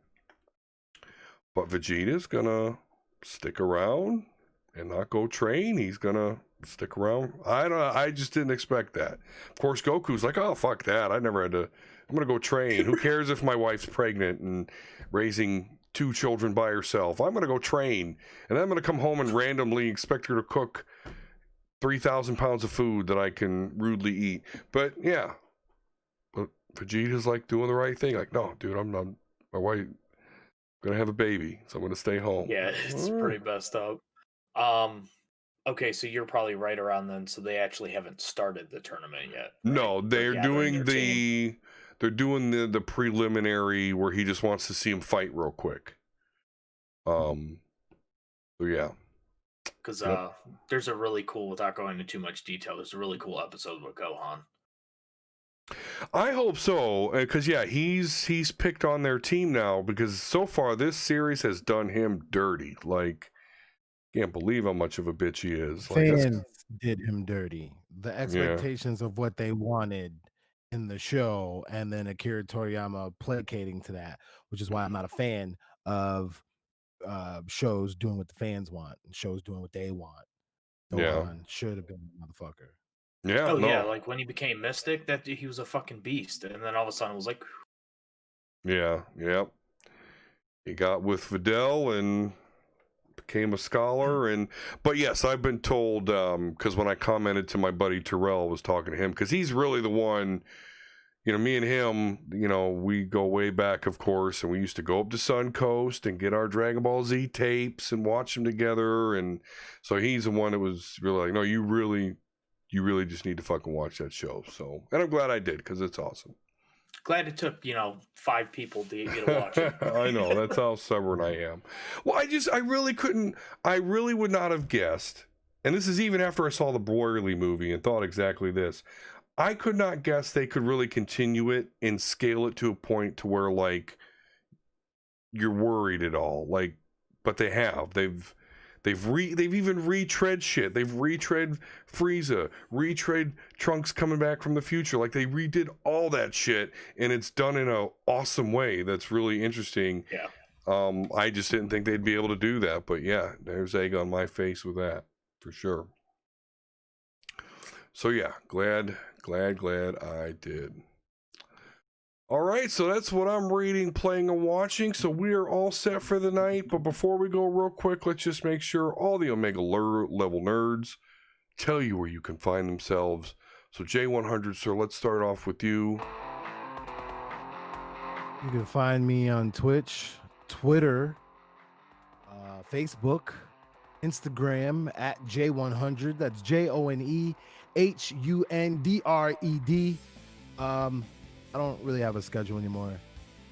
Vegeta's gonna stick around and not go train. He's gonna stick around. I just didn't expect that. Of course, Goku's like, oh fuck that. I never had to. I'm gonna go train. Who cares if my wife's pregnant and raising 2 children by herself? I'm gonna go train, and then I'm gonna come home and randomly expect her to cook 3,000 pounds of food that I can rudely eat. But Vegeta's like doing the right thing. Like, no, dude, I'm not. My wife gonna have a baby, so I'm gonna stay home. Yeah, it's pretty messed up. Okay, so you're probably right around then. So they actually haven't started the tournament yet. Right? No, they're doing they're doing the preliminary where he just wants to see him fight real quick. So yeah. Because there's a really cool, without going into too much detail, there's a really cool episode with Gohan. I hope so, because he's picked on their team now, because so far this series has done him dirty. Like, can't believe how much of a bitch he is. Like, Fans did him dirty. The expectations of what they wanted in the show, and then Akira Toriyama placating to that, which is why I'm not a fan of shows doing what the fans want and shows doing what they want. Gohan should have been a motherfucker. Yeah. Yeah, like when he became Mystic, that he was a fucking beast, and then all of a sudden it was like, yeah, he got with Videl and became a scholar. But yes, I've been told, because when I commented to my buddy Terrell, I was talking to him, because he's really the one. Me and him, we go way back, of course, and we used to go up to Suncoast and get our Dragon Ball Z tapes and watch them together. And so he's the one that was really like, no, you really just need to fucking watch that show. So, and I'm glad I did, because it's awesome. glad it took 5 people to get to watch it. I know, that's how stubborn I am. Well, I really would not have guessed, and this is even after I saw the Broily movie and thought exactly this. I could not guess they could really continue it and scale it to a point to where like you're worried at all. Like, but they have. They've even retread shit. They've retread Frieza, retread Trunks coming back from the future. Like, they redid all that shit, and it's done in a awesome way that's really interesting. Yeah. I just didn't think they'd be able to do that, but yeah, there's egg on my face with that for sure. So yeah, glad I did. All right, so that's what I'm reading, playing, and watching. So we are all set for the night. But before we go real quick, let's just make sure all the Omega level nerds tell you where you can find themselves. So J100, sir, let's start off with you. You can find me on Twitch, Twitter, Facebook, Instagram at J100. That's JONEHUNDRED. I don't really have a schedule anymore.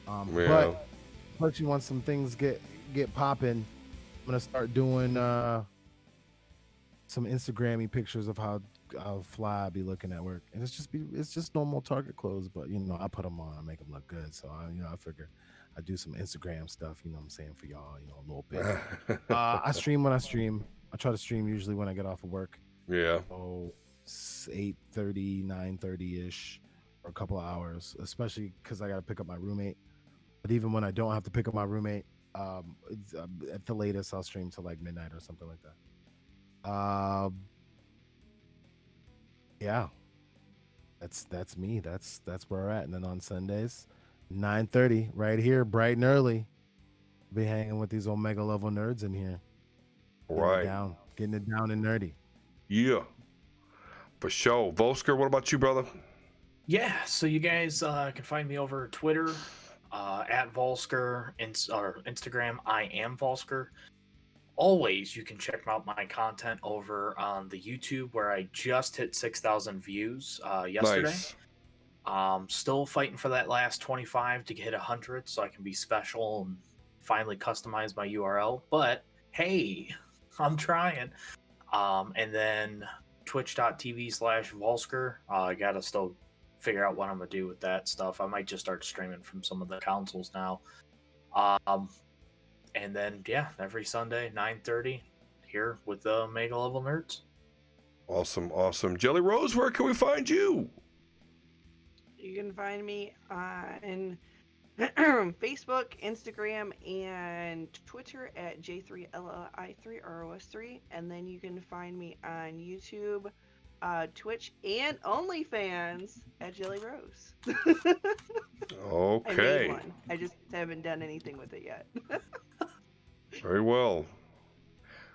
But especially once some things get popping, I'm gonna start doing some Instagram-y pictures of how fly I be looking at work, and it's just normal Target clothes, but I put them on, I make them look good. So I figure I do some Instagram stuff. What I'm saying, for y'all, a little bit. I stream when I stream. I try to stream usually when I get off of work. Yeah. So 8:30, 9:30 ish. A couple of hours, especially because I got to pick up my roommate. But even when I don't have to pick up my roommate, at the latest I'll stream till like midnight or something like that. Yeah, that's me. That's where we're at. And then on Sundays, 9:30, right here, bright and early, be hanging with these Omega level nerds in here. Getting it down and nerdy. Yeah, for sure. Volsker, what about you, brother? Yeah, so you guys can find me over Twitter at Volsker, or Instagram, I am Volsker. Always, you can check out my content over on the YouTube, where I just hit 6,000 views yesterday. Nice. Still fighting for that last 25 to hit 100, so I can be special and finally customize my URL. But hey, I'm trying. And then twitch.tv/Volsker. I gotta still figure out what I'm gonna do with that stuff. I might just start streaming from some of the consoles now. And then every Sunday 9:30 here with the Mega Level Nerds. Awesome. Jelly Rose, where can we find you? You can find me on Facebook, Instagram, and Twitter at J3LI3ROS3, and then you can find me on YouTube, Twitch, and OnlyFans at Jelly Rose. Okay. I made one. I just haven't done anything with it yet. Very well.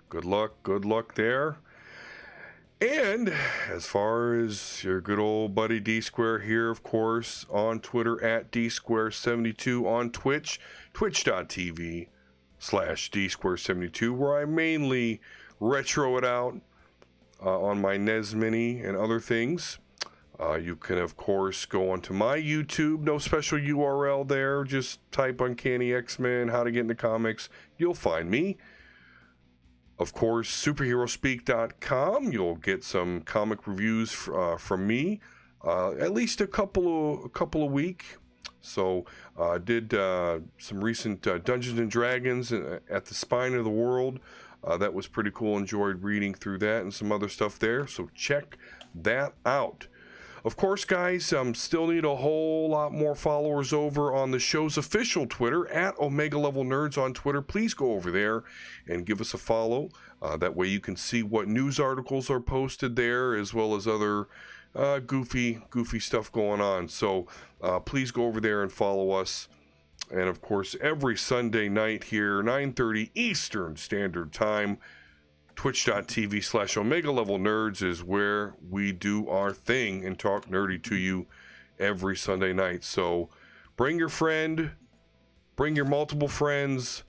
Good luck there. And as far as your good old buddy D Square here, of course, on Twitter at DSquare72, on Twitch, twitch.tv/DSquare72, where I mainly retro it out on my NES Mini and other things. You can, of course, go onto my YouTube. No special URL there. Just type Uncanny X-Men, how to get into comics. You'll find me. Of course, superheroespeak.com. You'll get some comic reviews from me, at least a couple a week. So I did some recent Dungeons and Dragons at the Spine of the World. That was pretty cool. Enjoyed reading through that and some other stuff there. So check that out. Of course, guys, still need a whole lot more followers over on the show's official Twitter, at Omega Level Nerds on Twitter. Please go over there and give us a follow. That way you can see what news articles are posted there, as well as other goofy stuff going on. So please go over there and follow us. And, of course, every Sunday night here, 9:30 Eastern Standard Time, twitch.tv/Omega Level Nerds is where we do our thing and talk nerdy to you every Sunday night. So bring your friend, bring your multiple friends,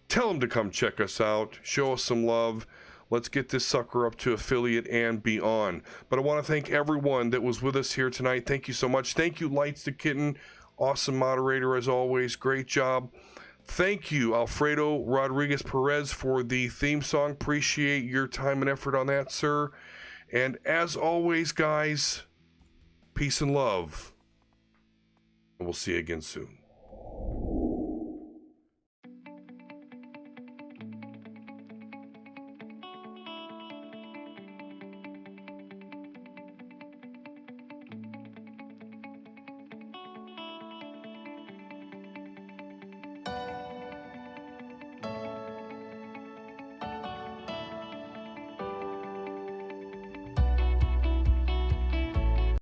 tell them to come check us out, show us some love. Let's get this sucker up to affiliate and beyond. But I want to thank everyone that was with us here tonight. Thank you so much. Thank you, Lights the Kitten, Awesome moderator as always. Great job. Thank you, Alfredo Rodriguez Perez, for the theme song. Appreciate your time and effort on that, sir. And as always, guys, peace and love. And we'll see you again soon.